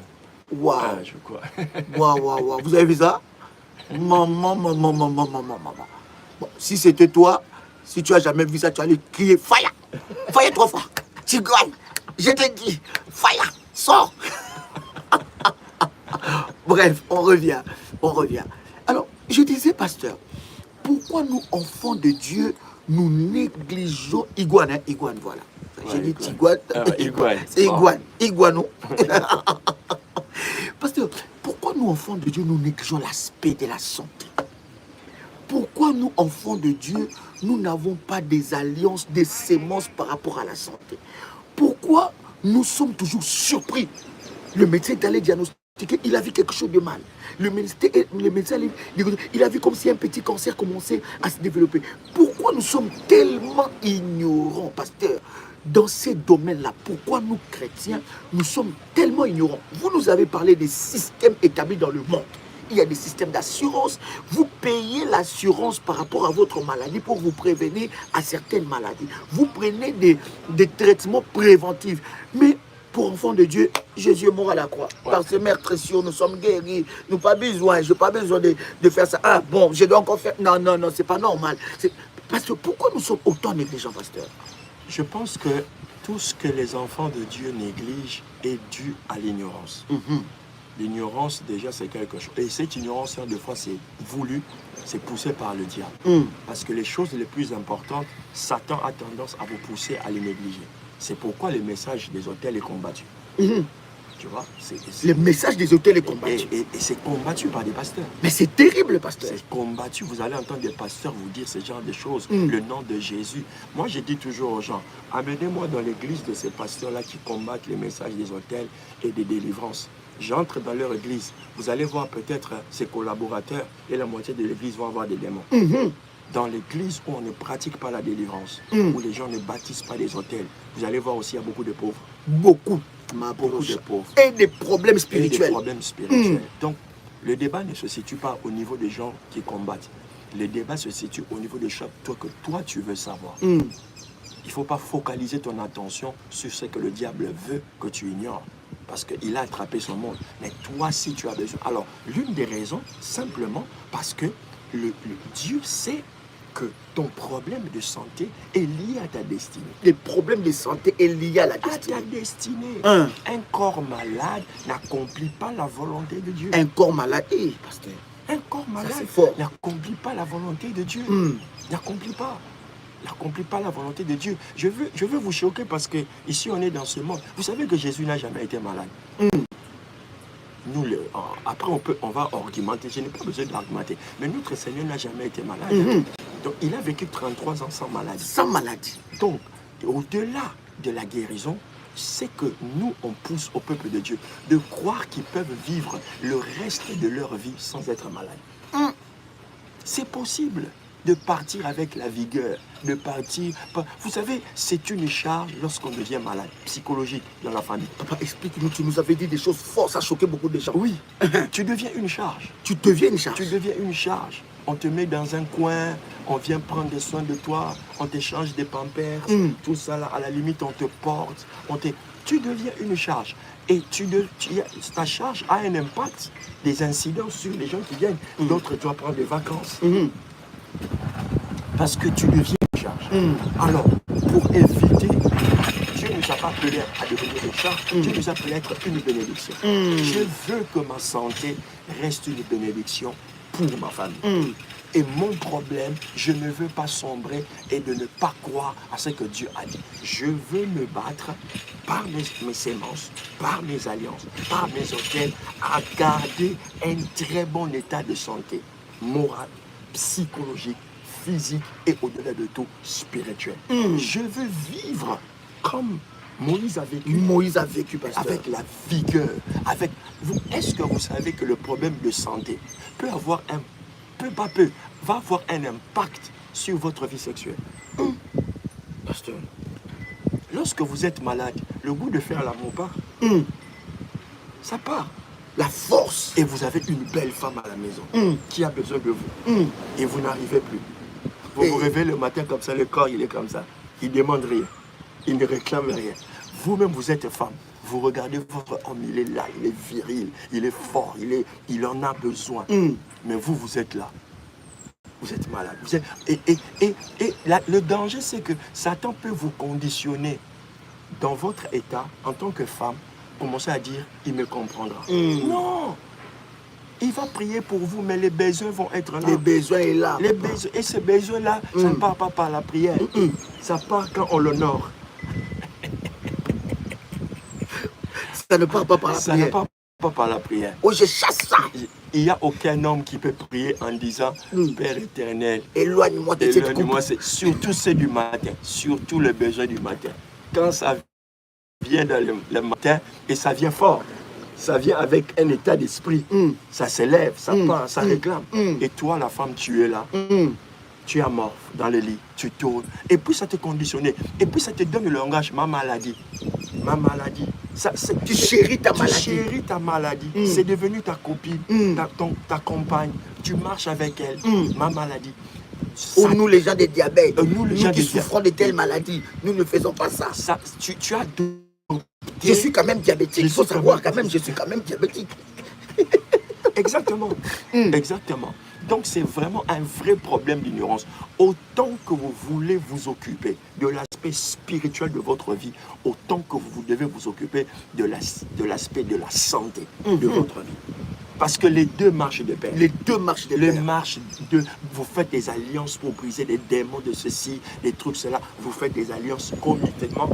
Waouh. Ah, je crois. Waouh, waouh, waouh. Vous avez vu ça? Maman, maman, maman, maman, maman. Bon, si c'était toi, si tu as jamais vu ça, tu allais crier Fire! Fire 3 fois. Tiguan! Je te dis, Fire! Sors! Bref, on revient. On revient. Alors, je disais, pasteur, pourquoi nous, enfants de Dieu, nous négligeons iguane, hein? Iguane, voilà. J'ai dit iguane. Iguane. C'est iguane. Iguano. Pasteur, pourquoi nous, enfants de Dieu, nous négligeons l'aspect de la santé? Pourquoi nous, enfants de Dieu, nous n'avons pas des alliances, des sémences par rapport à la santé? Pourquoi nous sommes toujours surpris? Le médecin est allé diagnostiquer, il a vu quelque chose de mal. Le médecin, il a vu comme si un petit cancer commençait à se développer. Pourquoi nous sommes tellement ignorants, pasteur, dans ces domaines-là? Pourquoi nous, chrétiens, nous sommes tellement ignorants? Vous nous avez parlé des systèmes établis dans le monde. Il y a des systèmes d'assurance. Vous payez l'assurance par rapport à votre maladie pour vous prévenir à certaines maladies. Vous prenez des traitements préventifs. Mais pour enfants de Dieu, Jésus est mort à la croix. Ouais. Par ses mères précieuses, nous sommes guéris. Nous n'avons pas besoin. Je n'ai pas besoin de faire ça. Ah bon, je dois encore faire. Non, non, non, c'est pas normal. Parce que pourquoi nous sommes autant négligents, pasteur? Je pense que tout ce que les enfants de Dieu négligent est dû à l'ignorance. L'ignorance, déjà, c'est quelque chose. Et cette ignorance, des fois, c'est voulu, c'est poussé par le diable. Parce que les choses les plus importantes, Satan a tendance à vous pousser à les négliger. C'est pourquoi le message des hôtels est combattu. Tu vois, le message des hôtels est combattu. Et c'est combattu par des pasteurs. Mais c'est terrible, pasteur. C'est combattu. Vous allez entendre des pasteurs vous dire ce genre de choses. Le nom de Jésus. Moi, je dis toujours aux gens, amenez-moi dans l'église de ces pasteurs-là qui combattent les messages des hôtels et des délivrances. J'entre dans leur église. Vous allez voir peut-être ses collaborateurs et la moitié de l'église vont avoir des démons. Dans l'église où on ne pratique pas la délivrance, où les gens ne bâtissent pas des hôtels, vous allez voir aussi il y a beaucoup de pauvres. Beaucoup de pauvres. Et des problèmes spirituels. Et des problèmes spirituels. Donc, le débat ne se situe pas au niveau des gens qui combattent. Le débat se situe au niveau des choses que toi, tu veux savoir. Il ne faut pas focaliser ton attention sur ce que le diable veut que tu ignores. Parce qu'il a attrapé son monde. Mais toi, si tu as besoin... Alors, l'une des raisons, simplement, parce que Dieu sait que ton problème de santé est lié à ta destinée. Les problèmes de santé est lié à la destinée. À ta destinée. Un corps malade n'accomplit pas la volonté de Dieu. Un corps malade, pasteur. Un corps malade n'accomplit pas la volonté de Dieu. N'accomplit pas la volonté de Dieu. Je veux vous choquer parce que ici on est dans ce monde. Vous savez que Jésus n'a jamais été malade. Nous, après on va argumenter. Je n'ai pas besoin d'argumenter. Mais notre Seigneur n'a jamais été malade. Donc il a vécu 33 ans sans maladie. Sans maladie. Donc au-delà de la guérison, c'est que nous on pousse au peuple de Dieu de croire qu'ils peuvent vivre le reste de leur vie sans être malades. C'est possible de partir avec la vigueur, de partir... Vous savez, c'est une charge lorsqu'on devient malade, psychologique dans la famille. Papa, explique-nous, tu nous avais dit des choses fortes, ça a choqué beaucoup de gens. Oui, tu deviens une charge. Tu deviens une charge. Tu deviens une charge. On te met dans un coin, on vient prendre des soins de toi, on t'échange des pampers, tout ça là, à la limite on te porte, tu deviens une charge. Et ta charge a un impact, des incidents sur les gens qui viennent. D'autres doivent prendre des vacances. Parce que tu deviens une charge. Alors, pour éviter, Dieu nous a pas appelés à devenir une charge, Dieu nous a appelés à être une bénédiction. Je veux que ma santé reste une bénédiction pour ma famille. Et mon problème, je ne veux pas sombrer et de ne pas croire à ce que Dieu a dit. Je veux me battre par mes sémences, par mes alliances, par mes hôtels, à garder un très bon état de santé morale, psychologique, physique et au-delà de tout, spirituel. Je veux vivre comme Moïse a vécu. Moïse a vécu, pasteur. Avec la vigueur. Est-ce que vous savez que le problème de santé peut avoir va avoir un impact sur votre vie sexuelle? Pasteur, lorsque vous êtes malade, le goût de faire l'amour part. Ça part. La force. Et vous avez une belle femme à la maison qui a besoin de vous. Et vous n'arrivez plus. Vous vous réveillez le matin comme ça, le corps il est comme ça. Il ne demande rien. Il ne réclame rien. Vous-même, vous êtes femme. Vous regardez votre homme, il est là, il est viril, il est fort, il en a besoin. Mais vous, vous êtes là. Vous êtes malade. Le danger, c'est que Satan peut vous conditionner dans votre état en tant que femme. Commencer à dire, il me comprendra. Non! Il va prier pour vous, mais les besoins vont être là. Les besoins sont là. Les besoins, et ces besoins-là, ça ne part pas par la prière. Ça part quand on l'honore. Ça ne part pas par la Ça prière. ne part pas par la prière. Oh, je chasse ça. Il n'y a aucun homme qui peut prier en disant Père éternel, éloigne-moi de cette coupe. Surtout ceux du matin, surtout les besoins du matin. Quand ça vient dans le matin et ça vient fort, ça vient avec un état d'esprit, ça s'élève, ça part, ça réclame. Et toi, la femme, tu es là. Tu es amorphe dans le lit, tu tournes. Et puis ça te conditionne. Et puis ça te donne le langage, ma maladie. Ma maladie. Tu chéris ta maladie. Tu chéris ta maladie. C'est devenu ta copine, ta compagne. Tu marches avec elle. Ma maladie. Ou nous, les gens de diabète, nous qui souffrons de telles maladies, nous ne faisons pas ça. Tu as je suis quand même diabétique. Il faut savoir quand même, je suis quand même diabétique. Exactement. Exactement. Donc c'est vraiment un vrai problème d'ignorance. Autant que vous voulez vous occuper de l'aspect spirituel de votre vie, autant que vous devez vous occuper de l'aspect de la santé de votre vie. Parce que les deux marchent de pair. Les deux marchent de pair. Vous faites des alliances pour briser les démons de ceci, des trucs cela. Vous faites des alliances conjointement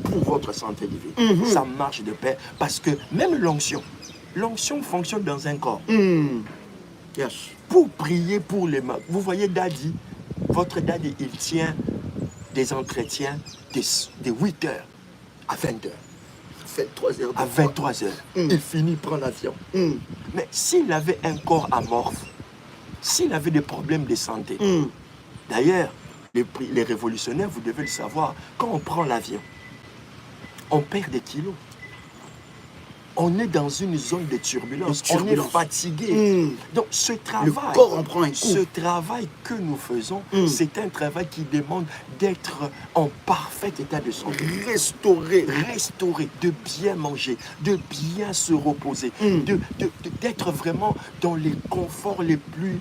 pour votre santé divine. Ça marche de pair parce que même l'onction fonctionne dans un corps. Yes. Pour prier pour les mains. Vous voyez Daddy, votre Daddy, il tient des entretiens de 8 heures à 20 heures. 23 heures. À 23 heures. Il finit prendre l'avion. Mais s'il avait un corps amorphe, s'il avait des problèmes de santé, d'ailleurs, les révolutionnaires, vous devez le savoir, quand on prend l'avion, on perd des kilos. On est dans une zone de turbulence. On est fatigué. Donc ce travail, le corps en prend un coup. Ce travail que nous faisons, c'est un travail qui demande d'être en parfait état de santé. Restaurer, de bien manger, de bien se reposer, d'être vraiment dans les conforts les plus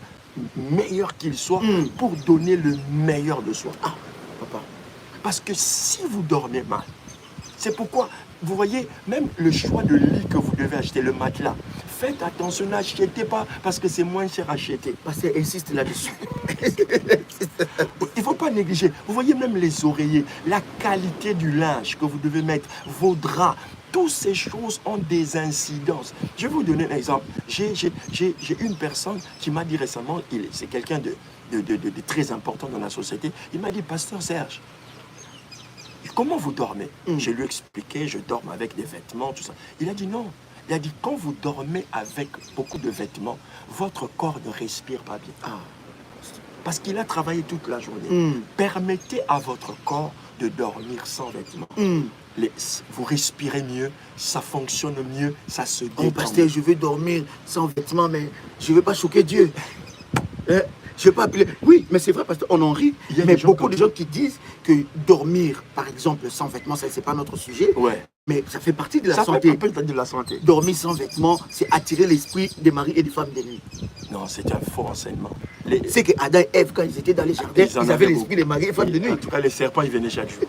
meilleurs qu'ils soient pour donner le meilleur de soi. Ah, papa. Parce que si vous dormez mal, c'est pourquoi, vous voyez, même le choix de lit que vous devez acheter, le matelas, faites attention, n'achetez pas parce que c'est moins cher à acheter. Parce qu'il insiste là-dessus. Il ne faut pas négliger. Vous voyez même les oreillers, la qualité du linge que vous devez mettre, vos draps, toutes ces choses ont des incidences. Je vais vous donner un exemple. J'ai une personne qui m'a dit récemment, c'est quelqu'un de très important dans la société, il m'a dit, Pasteur Serge, comment vous dormez? Je lui ai expliqué, je dors avec des vêtements, tout ça. Il a dit non. Il a dit, quand vous dormez avec beaucoup de vêtements, votre corps ne respire pas bien. Parce qu'il a travaillé toute la journée. Permettez à votre corps de dormir sans vêtements. Vous respirez mieux, ça fonctionne mieux, ça se détend. Oh, pasteur, je veux dormir sans vêtements, mais je ne veux pas choquer Dieu. Je ne vais pas appeler. Oui, mais c'est vrai parce qu'on en rit. Mais beaucoup de gens qui disent que dormir, par exemple, sans vêtements, ce n'est pas notre sujet. Ouais. Mais ça fait partie de la santé. Ça fait partie de la santé. Dormir sans vêtements, c'est attirer l'esprit des maris et des femmes de nuit. Non, c'est un faux enseignement. C'est que Adam et Ève, quand ils étaient dans les jardins, ils avaient l'esprit des maris et des femmes de nuit. En tout cas, les serpents, ils venaient chaque jour.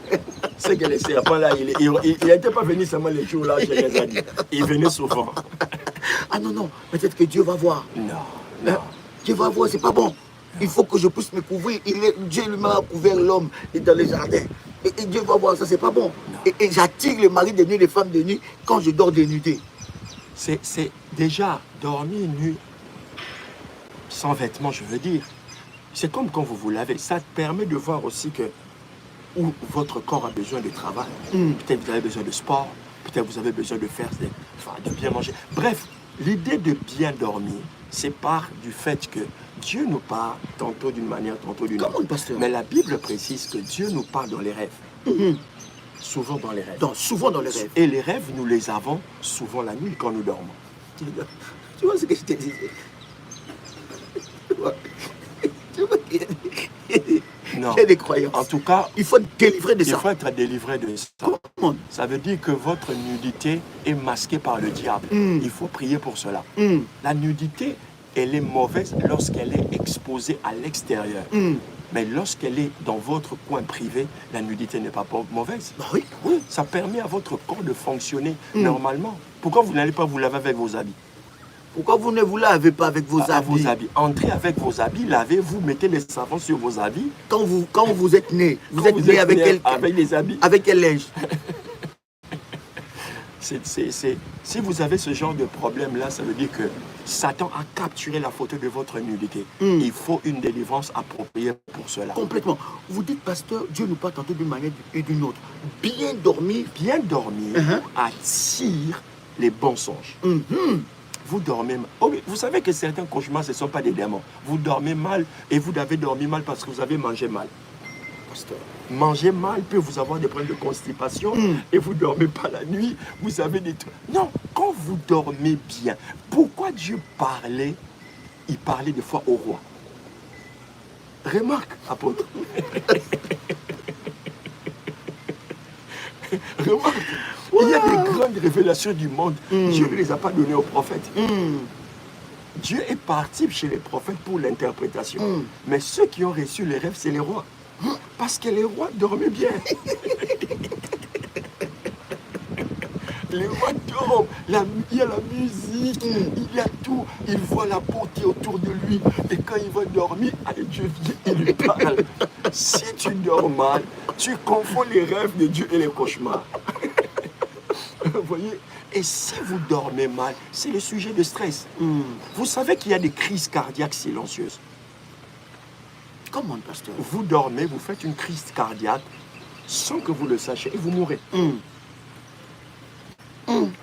C'est que les serpents, là, il n'était pas venu seulement les jours là, je les ai dit. Il venait souvent. Ah non, non, peut-être que Dieu va voir. Non. Dieu va voir, c'est pas bon. Il faut que je puisse me couvrir. Dieu lui m'a couvert l'homme dans les jardins. Et Dieu va voir, ça c'est pas bon. Et j'attire les maris de nuit, les femmes de nuit, quand je dors dénudé. C'est déjà dormir nu, sans vêtements, je veux dire. C'est comme quand vous vous lavez. Ça permet de voir aussi que où votre corps a besoin de travail. Peut-être vous avez besoin de sport. Peut-être vous avez besoin de faire, de bien manger. Bref, l'idée de bien dormir, c'est part du fait que Dieu nous parle tantôt d'une manière, tantôt d'une autre. Mais la Bible précise que Dieu nous parle dans les rêves. Souvent dans les rêves. Souvent dans les rêves. Et les rêves, nous les avons souvent la nuit quand nous dormons. Tu vois ce que je te disais? Tu vois Non. Il y a des croyances. En tout cas, il faut être délivré de ça. Il faut être délivré de ça. Comment? Ça veut dire que votre nudité est masquée par le diable. Il faut prier pour cela. La nudité, elle est mauvaise lorsqu'elle est exposée à l'extérieur. Mais lorsqu'elle est dans votre coin privé, la nudité n'est pas mauvaise. Bah oui. Oui, ça permet à votre corps de fonctionner normalement. Pourquoi vous n'allez pas vous laver avec vos habits? Pourquoi vous ne vous lavez pas avec vos habits? Entrez avec vos habits, lavez-vous, mettez les savons sur vos habits. Quand vous êtes né, vous êtes né avec quel avec les habits. Avec quel linge? Si vous avez ce genre de problème-là, ça veut dire que Satan a capturé la photo de votre nudité. Il faut une délivrance appropriée pour cela. Complètement. Vous dites, pasteur, Dieu nous parle tantôt d'une manière et d'une autre. Bien dormir. Bien dormir attire les bons songes. Vous dormez mal. Oh, vous savez que certains cauchemars, ce ne sont pas des démons. Vous dormez mal et vous avez dormi mal parce que vous avez mangé mal. Pasteur. Manger mal peut vous avoir des problèmes de constipation et vous ne dormez pas la nuit, vous avez des trucs. Non, quand vous dormez bien, pourquoi Dieu parlait? Il parlait des fois au roi. Remarque, apôtre. Remarque, il y a des grandes révélations du monde. Dieu ne les a pas données aux prophètes. Dieu est parti chez les prophètes pour l'interprétation. Mais ceux qui ont reçu les rêves, c'est les rois. Parce que les rois dormaient bien. Les rois dorment. Il y a la musique, il y a tout. Il voit la beauté autour de lui. Et quand il va dormir, Dieu vient et lui parle. Si tu dors mal, tu confonds les rêves de Dieu et les cauchemars. Vous voyez? Et si vous dormez mal, c'est le sujet de stress. Vous savez qu'il y a des crises cardiaques silencieuses. Comment, pasteur? Vous dormez, vous faites une crise cardiaque sans que vous le sachiez et vous mourrez.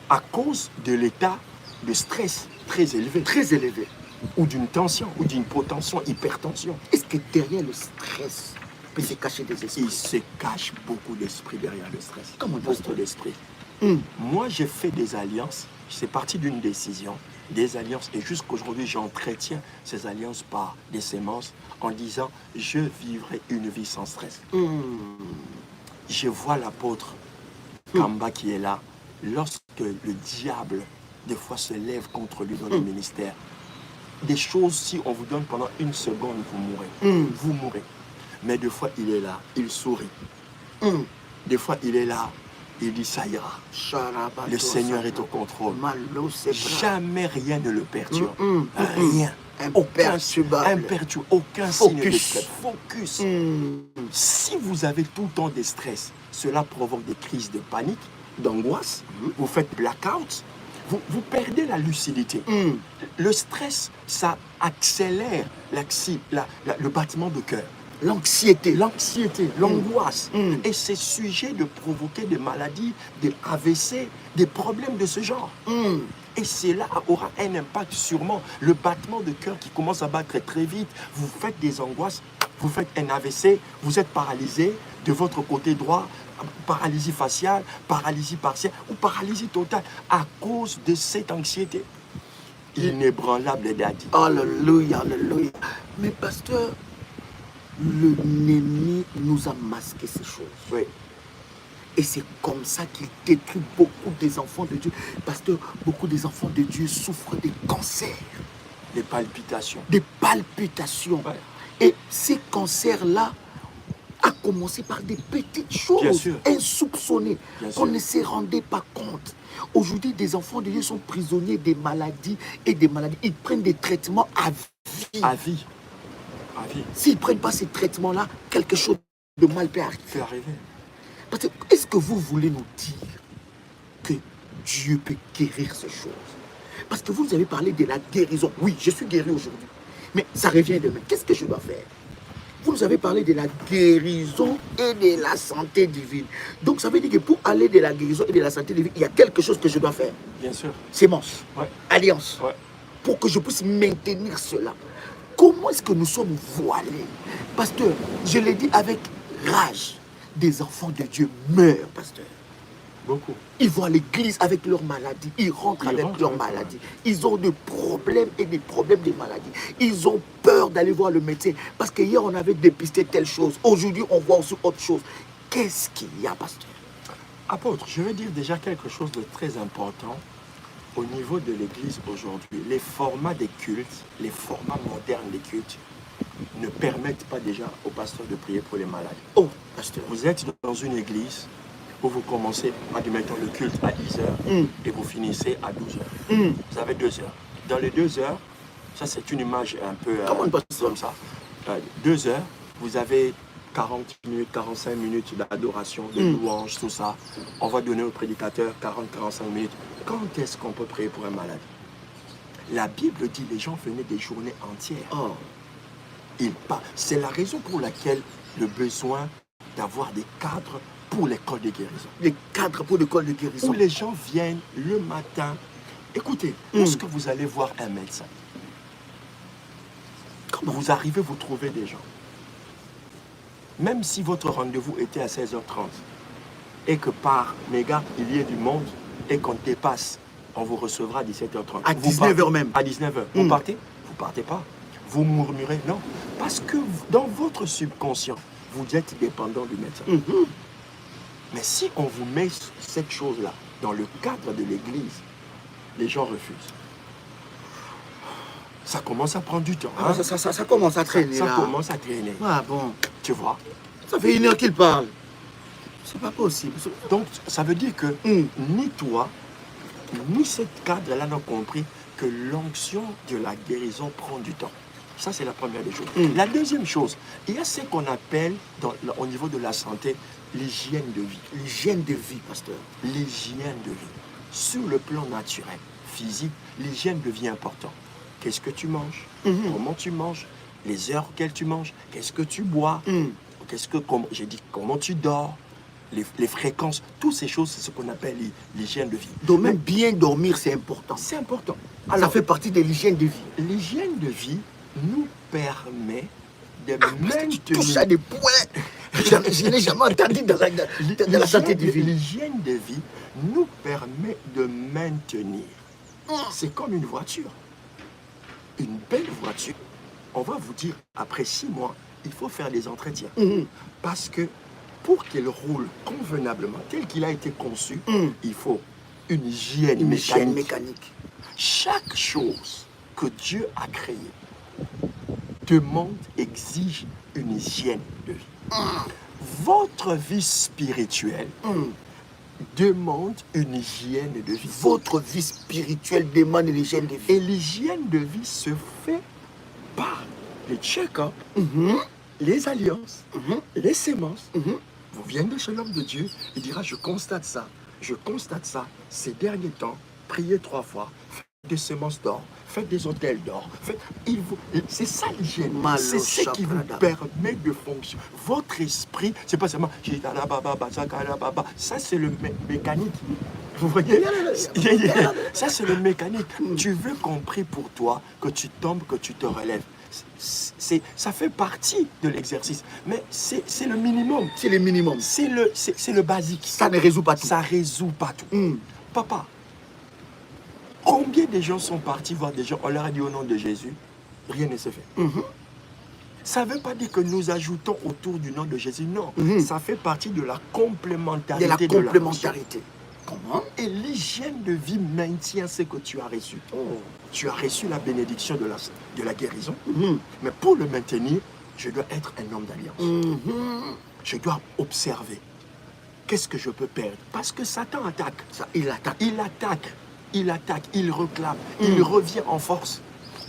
À cause de l'état de stress très élevé. Très élevé. Ou d'une tension, ou d'une hypotension, hypertension. Est-ce que derrière le stress peut se cacher des esprits? Il se cache beaucoup d'esprits derrière le stress. Comment, beaucoup d'esprits. Moi, j'ai fait des alliances. C'est parti d'une décision. Des alliances. Et jusqu'aujourd'hui, j'entretiens ces alliances par des sémences en disant, je vivrai une vie sans stress. Je vois l'apôtre Kamba qui est là. Lorsque le diable, des fois, se lève contre lui dans le ministère, des choses, si on vous donne pendant une seconde, vous mourrez. Vous mourrez. Mais des fois, il est là, il sourit. Des fois, il est là, il dit, ça ira. Le Seigneur est au contrôle. Jamais rien ne le perturbe. Rien. Imperturbable. Aucun signe de stress. Focus. Si vous avez tout le temps des stress, cela provoque des crises de panique, d'angoisse, vous faites blackout, vous perdez la lucidité. Le stress, ça accélère le battement de cœur. L'anxiété, l'angoisse. Et c'est sujet de provoquer des maladies, des AVC, des problèmes de ce genre. Et cela aura un impact sûrement. Le battement de cœur qui commence à battre très vite, vous faites des angoisses, vous faites un AVC, vous êtes paralysé de votre côté droit, paralysie faciale, paralysie partielle ou paralysie totale à cause de cette anxiété. Inébranlable et daddy. Alléluia, alléluia. Mais pasteur, l'ennemi nous a masqué ces choses. Oui. Et c'est comme ça qu'il détruit beaucoup des enfants de Dieu. Pasteur, beaucoup des enfants de Dieu souffrent des cancers. Des palpitations. Des palpitations. Ouais. Et ces cancers-là a commencé par des petites choses insoupçonnées qu'on ne se rendait pas compte. Aujourd'hui, des enfants de Dieu sont prisonniers des maladies et des maladies. Ils prennent des traitements à vie. À vie. S'ils ne prennent pas ces traitements-là, quelque chose de mal peut arriver. Parce que, est-ce que vous voulez nous dire que Dieu peut guérir ces choses? Parce que vous nous avez parlé de la guérison. Oui, je suis guéri aujourd'hui. Mais ça revient demain. Qu'est-ce que je dois faire? Vous nous avez parlé de la guérison et de la santé divine. Donc ça veut dire que pour aller de la guérison et de la santé divine, il y a quelque chose que je dois faire. Bien sûr. Sémence. Ouais. Alliance. Ouais. Pour que je puisse maintenir cela. Comment est-ce que nous sommes voilés? Pasteur, je l'ai dit avec rage. des enfants de Dieu meurent, pasteur. Beaucoup. Ils vont à l'église avec leur maladie. Ils rentrent avec leur maladie. Ils ont des problèmes et des problèmes de maladie. Ils ont peur d'aller voir le médecin. Parce que hier, on avait dépisté telle chose. Aujourd'hui, on voit aussi autre chose. Qu'est-ce qu'il y a, pasteur? Apôtre, je veux dire déjà quelque chose de très important au niveau de l'église aujourd'hui. Les formats des cultes, les formats modernes des cultes ne permettent pas déjà aux pasteurs de prier pour les malades. Oh, pasteur. Vous êtes dans une église où vous commencez, admettons, le culte à 10h et vous finissez à 12h. Vous avez 2 heures. Dans les 2 heures, ça c'est une image un peu comme ça. 2 heures, vous avez 40 minutes, 45 minutes d'adoration, de louange, tout ça. On va donner au prédicateur 40-45 minutes. Quand est-ce qu'on peut prier pour un malade? La Bible dit les gens venaient des journées entières. Oh. C'est la raison pour laquelle le besoin d'avoir des cadres pour l'école de guérison. Des cadres pour l'école de guérison. Où les gens viennent le matin. Écoutez, lorsque vous allez voir un médecin, quand vous arrivez, vous trouvez des gens. Même si votre rendez-vous était à 16h30 et que par méga, il y ait du monde et qu'on dépasse, on vous recevra à 17h30. À 19h même. À 19h. Vous partez? Vous partez pas. Vous murmurez? Non. Parce que dans votre subconscient, vous êtes dépendant du médecin. Mais si on vous met cette chose-là dans le cadre de l'église, les gens refusent. Ça commence à prendre du temps. Hein? Ça commence à traîner. Ça commence à traîner. Ah bon. Tu vois? Ça fait 1 heure qu'il parle. C'est pas possible. Donc, ça veut dire que ni toi, ni cette cadre-là n'ont compris que l'onction de la guérison prend du temps. Ça, c'est la première des choses. La deuxième chose, il y a ce qu'on appelle, au niveau de la santé, l'hygiène de vie. L'hygiène de vie, pasteur. L'hygiène de vie. Sur le plan naturel, physique, l'hygiène de vie est importante. Qu'est-ce que tu manges? Comment tu manges? Les heures auxquelles tu manges? Qu'est-ce que tu bois? J'ai dit, comment tu dors? Les fréquences, toutes ces choses, c'est ce qu'on appelle l'hygiène de vie. Donc même bien dormir, c'est important. C'est important. Alors, ça fait partie de l'hygiène de vie. L'hygiène de vie nous permet de maintenir... Tu touches à des points. Je n'ai jamais entendu dans la santé de vie. L'hygiène de vie nous permet de maintenir. C'est comme une voiture. Une belle voiture. On va vous dire, après 6 mois, il faut faire des entretiens. Parce que pour qu'il roule convenablement, tel qu'il a été conçu, il faut une hygiène mécanique. Chaque chose que Dieu a créée demande, exige une hygiène de vie. Votre vie spirituelle demande une hygiène de vie. Votre vie spirituelle demande une hygiène de vie. Et l'hygiène de vie se fait par les check-up, les alliances, les sémences. Vous venez chez l'homme de Dieu, il dira, je constate ça, ces derniers temps, priez 3 fois, faites des semences d'or, faites des hôtels d'or. C'est ça l'hygiène, c'est ce qui vous permet de fonctionner. Votre esprit, c'est pas seulement, ça c'est le mécanique. Vous voyez? Ça c'est le mécanique. Tu veux qu'on prie pour toi, que tu tombes, que tu te relèves. Ça fait partie de l'exercice, mais c'est le minimum. C'est le minimum. C'est le basique. Ça ne résout pas tout. Ça résout pas tout. Papa, combien de gens sont partis voir des gens, on leur a dit au nom de Jésus, rien ne se fait. Ça ne veut pas dire que nous ajoutons autour du nom de Jésus, non. Ça fait partie de la complémentarité. De la complémentarité. Comment? Et l'hygiène de vie maintient ce que tu as reçu. Tu as reçu la bénédiction de la guérison, mais pour le maintenir, je dois être un homme d'alliance. Je dois observer. Qu'est-ce que je peux perdre? Parce que Satan attaque. Il attaque. Il réclame, il revient en force.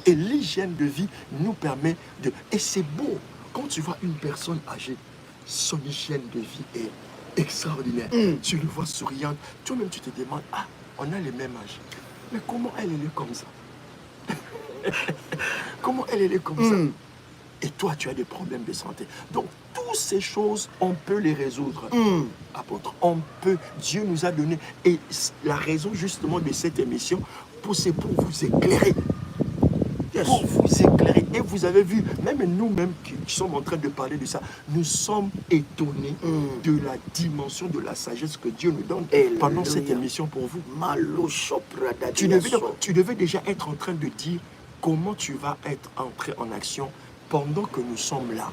Et l'hygiène de vie nous permet de... Et c'est beau, quand tu vois une personne âgée, son hygiène de vie est extraordinaire. Tu le vois souriante. Toi-même, tu te demandes, ah, on a le même âge. Mais comment elle est comme ça? Comment elle est comme ça? Et toi, tu as des problèmes de santé. Donc, toutes ces choses, on peut les résoudre. Apôtre, on peut. Dieu nous a donné. Et la raison, justement, de cette émission, c'est pour vous éclairer. pour vous éclairer. Et vous avez vu, même nous-mêmes qui sommes en train de parler de ça, nous sommes étonnés de la dimension de la sagesse que Dieu nous donne pendant cette émission pour vous. Tu devais déjà être en train de dire comment tu vas être entré en action pendant que nous sommes là.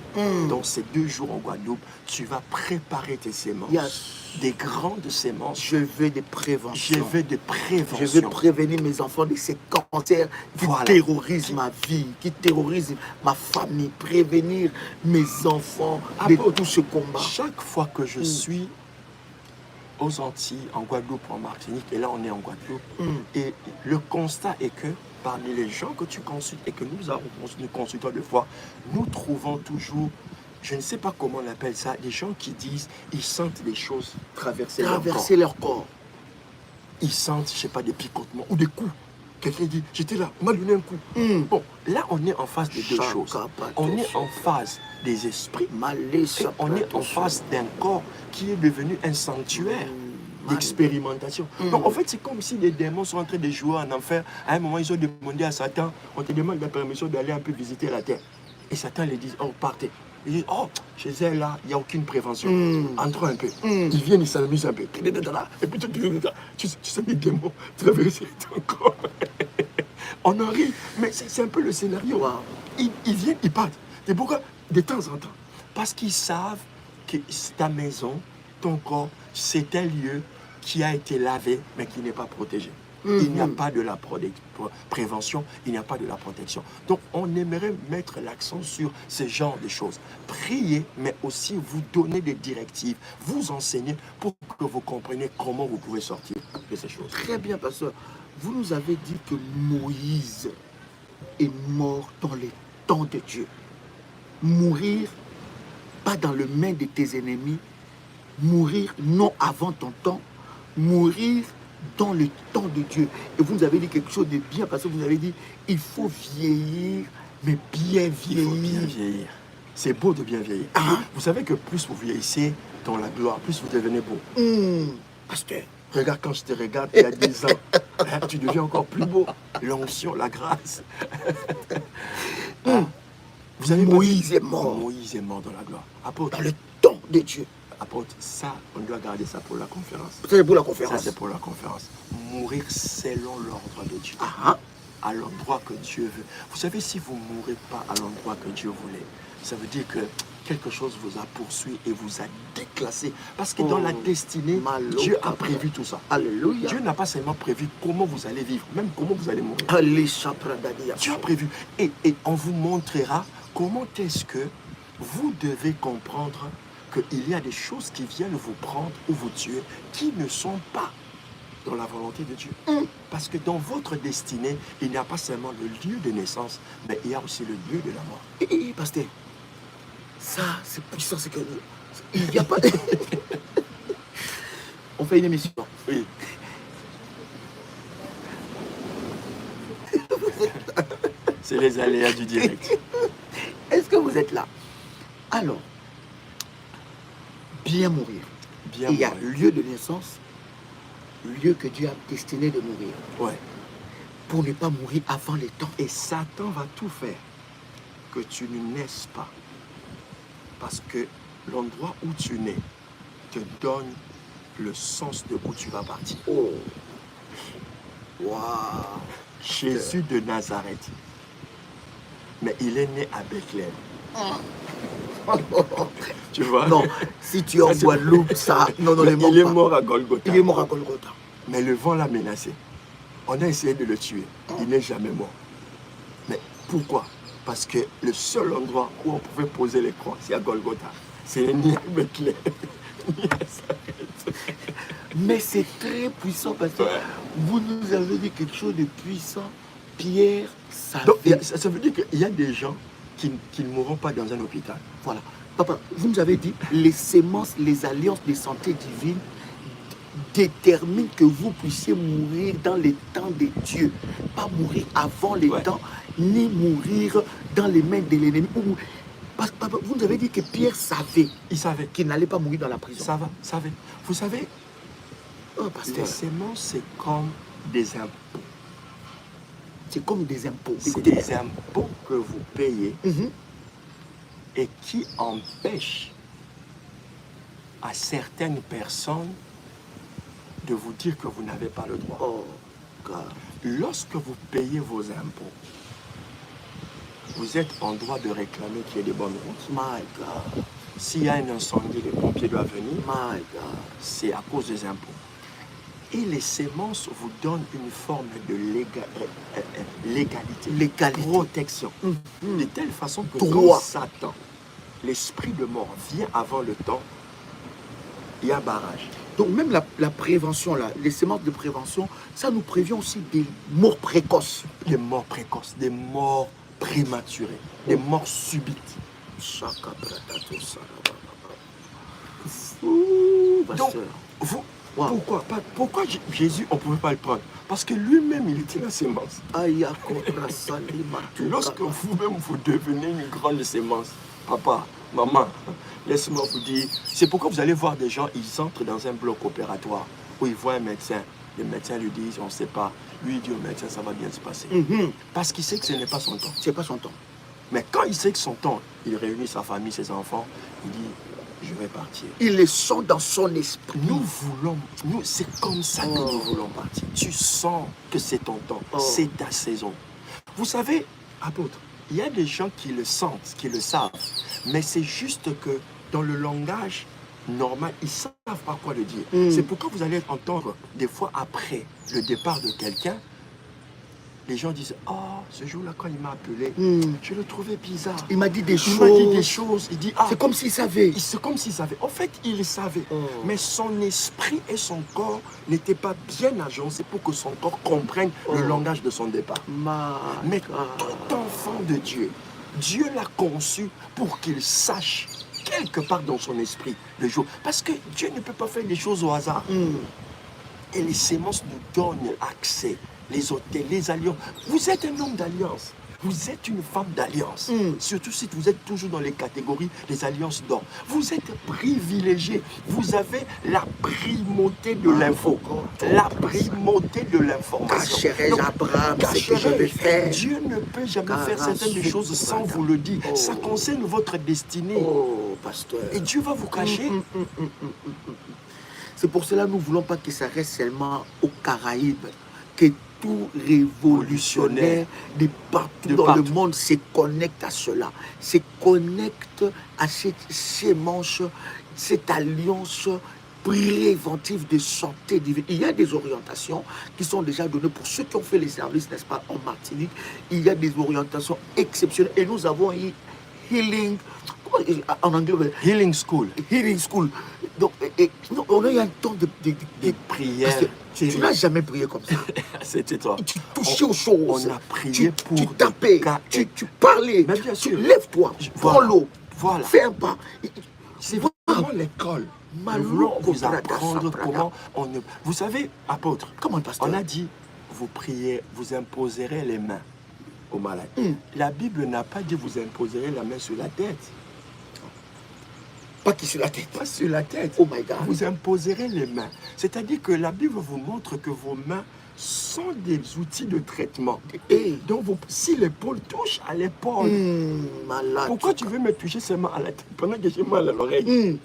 Dans ces 2 jours en Guadeloupe, tu vas préparer tes sémences. Des grandes sémences. Je veux des préventions. Je veux prévenir mes enfants de ces cancers qui terrorisent ma vie, qui terrorisent ma famille. Prévenir mes enfants de tout ce combat. Chaque fois que je suis aux Antilles, en Guadeloupe, en Martinique, et là on est en Guadeloupe, et le constat est que parmi les gens que tu consultes et que nous consultons des fois, nous trouvons toujours, je ne sais pas comment on appelle ça, des gens qui disent, ils sentent des choses traverser leur corps. Ils sentent, je ne sais pas, des picotements ou des coups. Quelqu'un dit, j'étais là, on m'a donné un coup. Bon, là on est en face de 2 choses. On est en face des esprits, et on est en face d'un corps qui est devenu un sanctuaire d'expérimentation. Donc en fait, c'est comme si les démons sont en train de jouer en enfer. À un moment, ils ont demandé à Satan, on te demande la permission d'aller un peu visiter la terre. Et Satan les dit, oh, partez. Ils disent, oh, chez elle là, il n'y a aucune prévention. Entre un peu. Ils viennent, ils s'amusent un peu. Et puis tu sais, les démons traverser ton corps. On en rit, mais c'est un peu le scénario. Ils viennent, ils partent. Et pourquoi? De temps en temps. Parce qu'ils savent que ta maison, ton corps, c'est un lieu qui a été lavé, mais qui n'est pas protégé. Il n'y a pas de la prévention, il n'y a pas de la protection. Donc, on aimerait mettre l'accent sur ce genre de choses. Priez, mais aussi vous donner des directives, vous enseigner pour que vous compreniez comment vous pouvez sortir de ces choses. Très bien, pasteur. Vous nous avez dit que Moïse est mort dans les temps de Dieu. Mourir, pas dans le main de tes ennemis, mourir non avant ton temps, mourir dans le temps de Dieu. Et vous nous avez dit quelque chose de bien, parce que vous avez dit, il faut vieillir, mais bien vieillir. Il faut bien vieillir. C'est beau de bien vieillir. Vous savez que plus vous vieillissez dans la gloire, plus vous devenez beau. Pasteur, regarde, quand je te regarde il y a 10 ans, tu deviens encore plus beau. L'onction, la grâce. Vous avez Moïse est mort. Moïse est mort dans la gloire. Apôtre, dans le temps de Dieu. Apôtre, ça, on doit garder ça pour la conférence. C'est pour la conférence. Ça, c'est pour la conférence. Mourir selon l'ordre de Dieu. À l'endroit que Dieu veut. Vous savez, si vous ne mourrez pas à l'endroit que Dieu voulait, ça veut dire que quelque chose vous a poursuivi et vous a déclassé. Parce que dans la destinée, Dieu a prévu tout ça. Alléluia. Dieu n'a pas seulement prévu comment vous allez vivre, même comment vous allez mourir. Dieu a prévu. Et on vous montrera comment est-ce que vous devez comprendre qu'il y a des choses qui viennent vous prendre ou vous tuer qui ne sont pas dans la volonté de Dieu. Parce que dans votre destinée, il n'y a pas seulement le lieu de naissance, mais il y a aussi le lieu de la mort. Pasteur, ça, c'est puissant, c'est que... Il n'y a pas... On fait une émission. Oui. C'est les aléas du direct. Est-ce que vous êtes là? Alors, bien mourir. Bien il y a lieu de naissance, lieu que Dieu a destiné de mourir. Ouais. Pour ne pas mourir avant les temps. Et Satan va tout faire que tu ne naisses pas. Parce que l'endroit où tu nais te donne le sens de où tu vas partir. Oh. Waouh. Jésus de Nazareth. Mais il est né à Bethléem. Tu vois? Non, si tu es en Guadeloupe, ça... Non, il est mort à Golgotha. Il est mort à Golgotha. Mais le vent l'a menacé. On a essayé de le tuer. Il n'est jamais mort. Mais pourquoi? Parce que le seul endroit où on pouvait poser les croix, c'est à Golgotha. C'est ni à Bethléem, ni à Nazareth. Mais c'est très puissant parce que vous nous avez dit quelque chose de puissant. Pierre savait. Donc, ça veut dire qu'il y a des gens qui ne mourront pas dans un hôpital. Voilà. Papa, vous nous avez dit, les sémences, les alliances de santé divine déterminent que vous puissiez mourir dans les temps de Dieu. Pas mourir avant les temps, ni mourir dans les mains de l'ennemi. Parce que papa, vous nous avez dit que Pierre savait. Il savait qu'il n'allait pas mourir dans la prison. Ça va, savait. Vous savez, les sémences, c'est comme des impôts. C'est comme des impôts. C'est Écoutez des bien. impôts que vous payez Mhm. et qui empêchent à certaines personnes de vous dire que vous n'avez pas le droit. Oh, God. Lorsque vous payez vos impôts, vous êtes en droit de réclamer qu'il y ait des bonnes routes. My God. S'il y a un incendie, les pompiers doivent venir. My God. C'est à cause des impôts. Et les semences vous donnent une forme de légalité, Légalité. protection. Mhm. De telle façon que Droit. quand Satan, l'esprit de mort, vient avant le temps, il y a barrage. Donc même la prévention, là, les semences de prévention, ça nous prévient aussi des morts précoces. Des morts précoces, des morts prématurées, des morts subites. Chaka bratato sarababa. Ouh, Donc, pasteur. vous, Wow. pourquoi Jésus, on ne pouvait pas le prendre? Parce que lui-même, il était la sémence. Aya kontra salima tuka. Lorsque vous-même, vous devenez une grande sémence, papa, maman, laisse-moi vous dire, c'est pourquoi vous allez voir des gens, ils entrent dans un bloc opératoire où ils voient un médecin. Les médecins lui disent, on ne sait pas. Lui, il dit au médecin, ça va bien se passer. Mhm. Parce qu'il sait que ce n'est pas son temps. C'est pas son temps. Mais quand il sait que son temps, il réunit sa famille, ses enfants, il dit, je vais partir. Il les sent dans son esprit. C'est comme ça que nous voulons partir. Tu sens que c'est ton temps, Oh. c'est ta saison. Vous savez, apôtre, il y a des gens qui le sentent, qui le savent, mais c'est juste que dans le langage normal, ils ne savent pas quoi le dire. Mm. C'est pourquoi vous allez entendre des fois après le départ de quelqu'un, les gens disent, oh, ce jour-là, quand il m'a appelé, je le trouvais bizarre. Il m'a dit des Il choses. m'a dit des choses. Il dit, ah, C'est comme s'il savait. c'est comme s'il savait. En fait, il savait. Oh. Mais son esprit et son corps n'étaient pas bien agencés pour que son corps comprenne le Oh. langage de son départ. Mais tout enfant de Dieu, Dieu l'a conçu pour qu'il sache quelque part dans son esprit le jour. Parce que Dieu ne peut pas faire des choses au hasard. Et les semences nous donnent accès, les hôtels, les alliances. Vous êtes un homme d'alliance. Vous êtes une femme d'alliance. Surtout si vous êtes toujours dans les catégories des alliances d'or. Vous êtes privilégié. Vous avez la primauté de l'info. La primauté de l'information. Cacherai Donc, Abraham, ce que je vais faire. Dieu ne peut jamais faire certaines choses sans vous le dire. Ça concerne votre destinée. Oh, pasteur. Et Dieu va vous cacher. C'est pour cela que nous ne voulons pas que ça reste seulement aux Caraïbes, que tout révolutionnaire de partout dans le monde se connecte à cela, se connecte à cette sémence, cette alliance préventive de santé divine. Il y a des orientations qui sont déjà données pour ceux qui ont fait les services, n'est-ce pas, en Martinique. Il y a des orientations exceptionnelles et nous avons eu Healing, en anglais, Healing School. Healing School. Donc, on a eu un temps de prière. Tu n'as jamais prié comme ça. C'était toi. Tu touchais aux choses. On a prié pour... Tu tapais, tu parlais. Mais bien sûr. Lève-toi, prends l'eau, voilà. fais un pas. C'est vraiment l'école. Nous voulons vous apprendre comment on... Vous savez, apôtre, comment, pasteur? On a dit, vous priez, vous imposerez les mains aux malades. La Bible n'a pas dit vous imposerez la main sur la tête. Pas qui sur la tête. Pas sur la tête. Oh my God. Vous imposerez les mains. C'est-à-dire que la Bible vous montre que vos mains sont des outils de traitement. Et donc, si l'épaule touche à l'épaule, malade. Pourquoi tu veux me toucher seulement à la tête pendant que j'ai mal à l'oreille?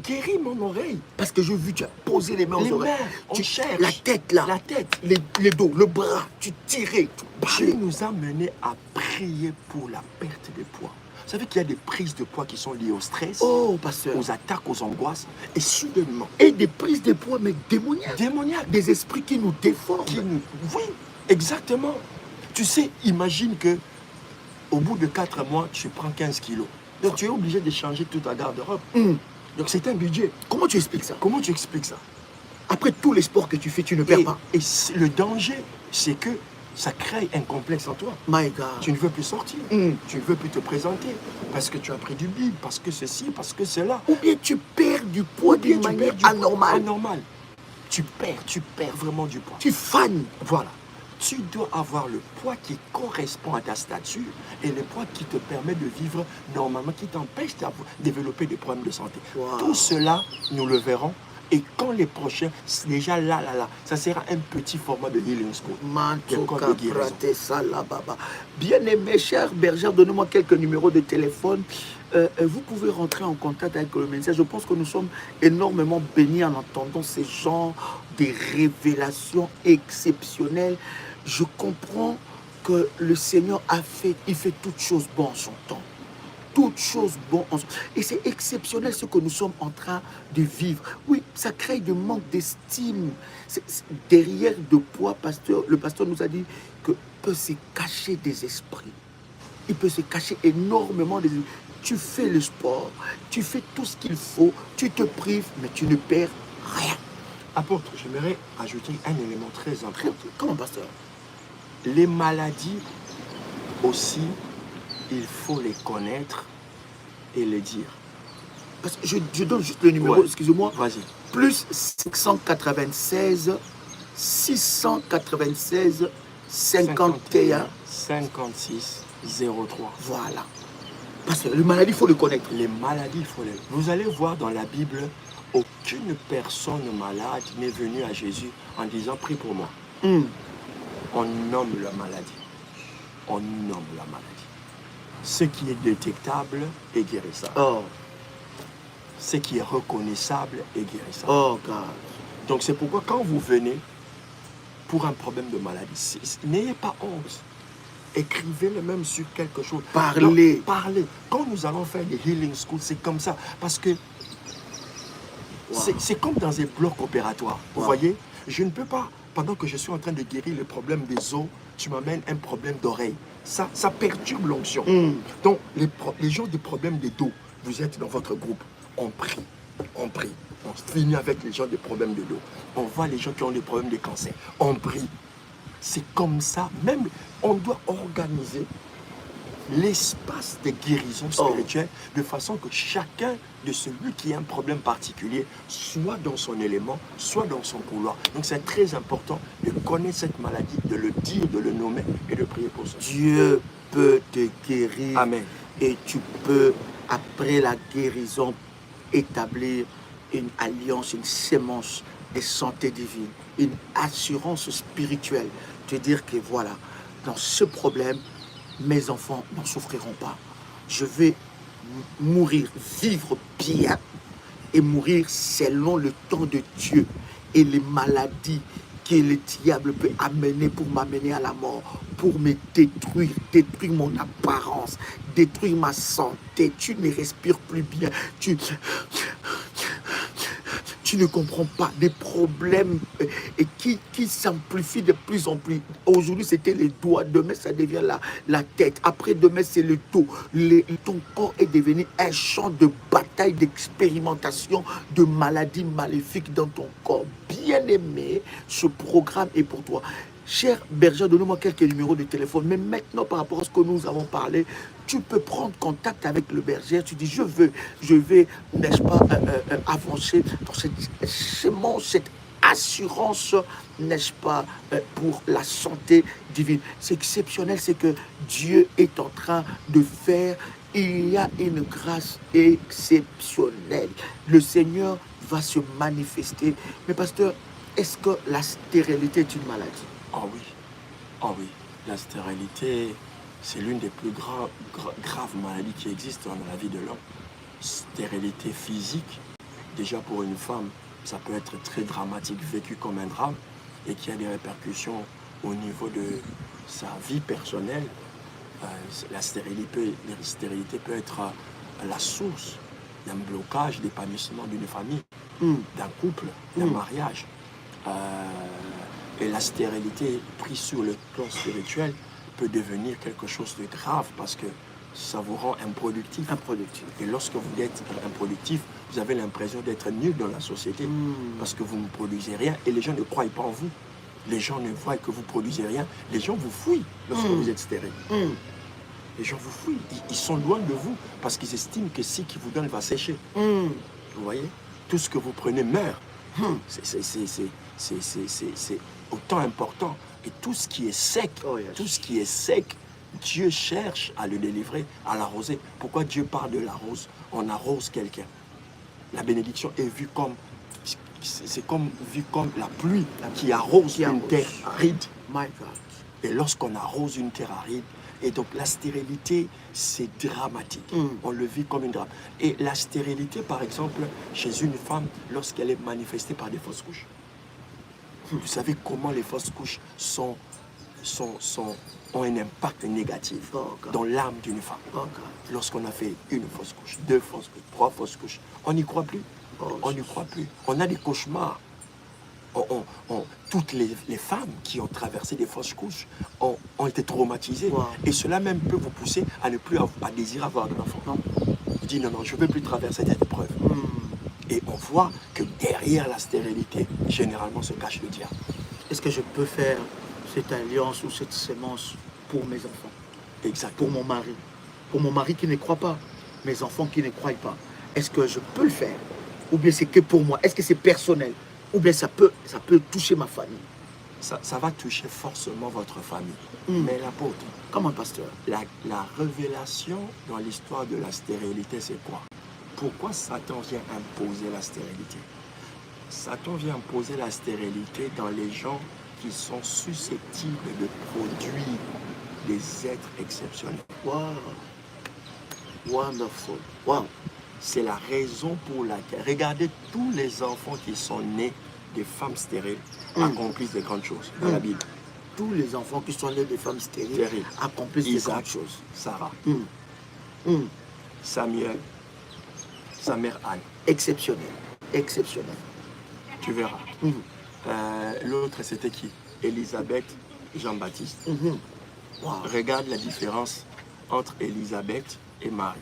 Guéris mon oreille. Parce que j'ai vu, tu as posé les mains aux oreilles. Tu cherches. La tête là. La tête. Les dos, le bras. Tu tirais. Dieu nous a menés à prier pour la perte de poids. Vous savez qu'il y a des prises de poids qui sont liées au stress, aux attaques, aux angoisses, et soudainement. Et des prises de poids, mais démoniaques. Démoniaques. Des esprits qui nous déforment. Oui, exactement. Tu sais, imagine que au bout de 4 mois, tu prends 15 kilos. Donc tu es obligé de changer toute ta garde-robe. Donc c'est un budget. Comment tu expliques ça? Comment tu expliques ça? Après tous les sports que tu fais, tu ne perds pas. Et le danger, c'est que ça crée un complexe en toi. My God. Tu ne veux plus sortir. Tu ne veux plus te présenter. Parce que tu as pris du bide, parce que ceci, parce que cela. Ou bien tu perds du poids d'une manière anormale. Tu perds vraiment du poids. Tu fanes. Voilà. Tu dois avoir le poids qui correspond à ta stature et le poids qui te permet de vivre normalement, qui t'empêche de développer des problèmes de santé. Tout cela, nous le verrons Et quand les prochains, déjà là, ça sera un petit format de Healing School. Bien aimé, cher berger, donnez-moi quelques numéros de téléphone. Vous pouvez rentrer en contact avec le ministère. Je pense que nous sommes énormément bénis en entendant ces genres de révélations exceptionnelles. Je comprends que le Seigneur il fait toutes choses bonnes en son temps. Toutes choses bonnes. Et c'est exceptionnel ce que nous sommes en train de vivre. Oui, ça crée de manque d'estime. Derrière de poids, le pasteur nous a dit que peut se cacher des esprits. Il peut se cacher énormément des esprits. Tu fais le sport, tu fais tout ce qu'il faut, tu te prives, mais tu ne perds rien. Apôtre, j'aimerais ajouter un élément très important. Comment, pasteur? Les maladies aussi, il faut les connaître et les dire. Parce que je donne juste le numéro, excusez-moi. Vas-y. Plus 596 696 51 56 03. Voilà. Parce que les maladies, il faut les connaître. Les maladies, il faut les... Vous allez voir dans la Bible, aucune personne malade n'est venue à Jésus en disant « Prie pour moi ». On nomme la maladie. On nomme la maladie. Ce qui est détectable est guérissable. Oh. Ce qui est reconnaissable est guérissable. Oh, God. Donc c'est pourquoi quand vous venez pour un problème de maladie, n'ayez pas honte. Écrivez-le même sur quelque chose. Parlez. Donc, parlez. Quand nous allons faire des healing schools, c'est comme ça. Parce que c'est comme dans un bloc opératoire. Vous voyez, je ne peux pas, pendant que je suis en train de guérir le problème des os, tu m'amènes un problème d'oreille. Ça perturbe l'onction. Donc, les gens des problèmes des dos, vous êtes dans votre groupe, on prie, on prie. On finit avec les gens des problèmes de dos. On voit les gens qui ont des problèmes de cancer, on prie. C'est comme ça, même on doit organiser l'espace de guérison spirituelle de façon que chacun de celui qui a un problème particulier soit dans son élément, soit dans son couloir. Donc c'est très important de connaître cette maladie, de le dire, de le nommer et de prier pour ça. Dieu peut te guérir. Amen. Et tu peux, après la guérison, établir une alliance, une sémence de santé divine, une assurance spirituelle. Te dire que voilà, dans ce problème, mes enfants n'en souffriront pas. Je vais mourir, vivre bien et mourir selon le temps de Dieu. Et les maladies que le diable peut amener pour m'amener à la mort, pour me détruire, détruire mon apparence, détruire ma santé. Tu ne respires plus bien. Tu ne comprends pas des problèmes qui s'amplifient de plus en plus. Aujourd'hui, c'était les doigts. Demain, ça devient la tête. Après, demain, c'est le dos. Ton corps est devenu un champ de bataille, d'expérimentation, de maladies maléfiques dans ton corps. Bien-aimé, ce programme est pour toi. Cher berger, donnez-moi quelques numéros de téléphone. Mais maintenant, par rapport à ce que nous avons parlé, tu peux prendre contact avec le berger. Tu dis, je vais, n'est-ce pas, avancer dans cette assurance, n'est-ce pas, pour la santé divine. C'est exceptionnel, c'est que Dieu est en train de faire. Il y a une grâce exceptionnelle. Le Seigneur va se manifester. Mais pasteur, est-ce que la stérilité est une maladie? Ah oui, la stérilité, c'est l'une des plus graves maladies qui existent dans la vie de l'homme. Stérilité physique, déjà pour une femme, ça peut être très dramatique, vécu comme un drame, et qui a des répercussions au niveau de sa vie personnelle. La stérilité peut être la source d'un blocage d'épanouissement d'une famille, d'un couple, d'un mariage. Et la stérilité prise sur le plan spirituel peut devenir quelque chose de grave parce que ça vous rend improductif. Et lorsque vous êtes improductif, vous avez l'impression d'être nul dans la société parce que vous ne produisez rien et les gens ne croient pas en vous. Les gens ne voient que vous ne produisez rien. Les gens vous fuient lorsque vous êtes stérile. Les gens vous fuient. Ils sont loin de vous parce qu'ils estiment que ce qu'ils vous donnent va sécher. Vous voyez? Tout ce que vous prenez meurt. C'est autant important. Et tout ce qui est sec, tout ce qui est sec, Dieu cherche à le délivrer, à l'arroser. Pourquoi Dieu parle de la rose? On arrose quelqu'un. La bénédiction est vue comme c'est comme vu comme la pluie qui arrose une terre aride. My God. Et lorsqu'on arrose une terre aride, et donc la stérilité, c'est dramatique. On le vit comme une drame. Et la stérilité, par exemple, chez une femme, lorsqu'elle est manifestée par des fausses couches. Vous savez comment les fausses couches ont un impact négatif dans l'âme d'une femme. Lorsqu'on a fait une fausse couche, 2 fausses couches, 3 fausses couches, on n'y croit plus. On n'y croit plus. On a des cauchemars. Toutes les femmes qui ont traversé des fausses couches ont été traumatisées. Et cela même peut vous pousser à ne plus à désirer avoir de l'enfant. Vous dites non, je ne veux plus traverser cette épreuve. Et on voit que derrière la stérilité, généralement se cache le diable. Est-ce que je peux faire cette alliance ou cette sémence pour mes enfants? Exactement. Pour mon mari qui ne croit pas, mes enfants qui ne croient pas. Est-ce que je peux le faire? Ou bien c'est que pour moi? Est-ce que c'est personnel? Ou bien ça peut toucher ma famille? Ça va toucher forcément votre famille. Mais l'apôtre, comment, pasteur? La révélation dans l'histoire de la stérilité, c'est quoi? Pourquoi Satan vient imposer la stérilité? Satan vient imposer la stérilité dans les gens qui sont susceptibles de produire des êtres exceptionnels. Wow. Wonderful. Wow. C'est la raison pour laquelle, regardez, tous les enfants qui sont nés des femmes stériles accomplissent de grandes choses dans la Bible. Tous les enfants qui sont nés des femmes stériles accomplissent de grandes choses. Sarah, Samuel, sa mère Anne. Exceptionnel. Exceptionnel. Tu verras. L'autre, c'était qui? Élisabeth, Jean-Baptiste. Wow. Regarde la différence entre Élisabeth et Marie.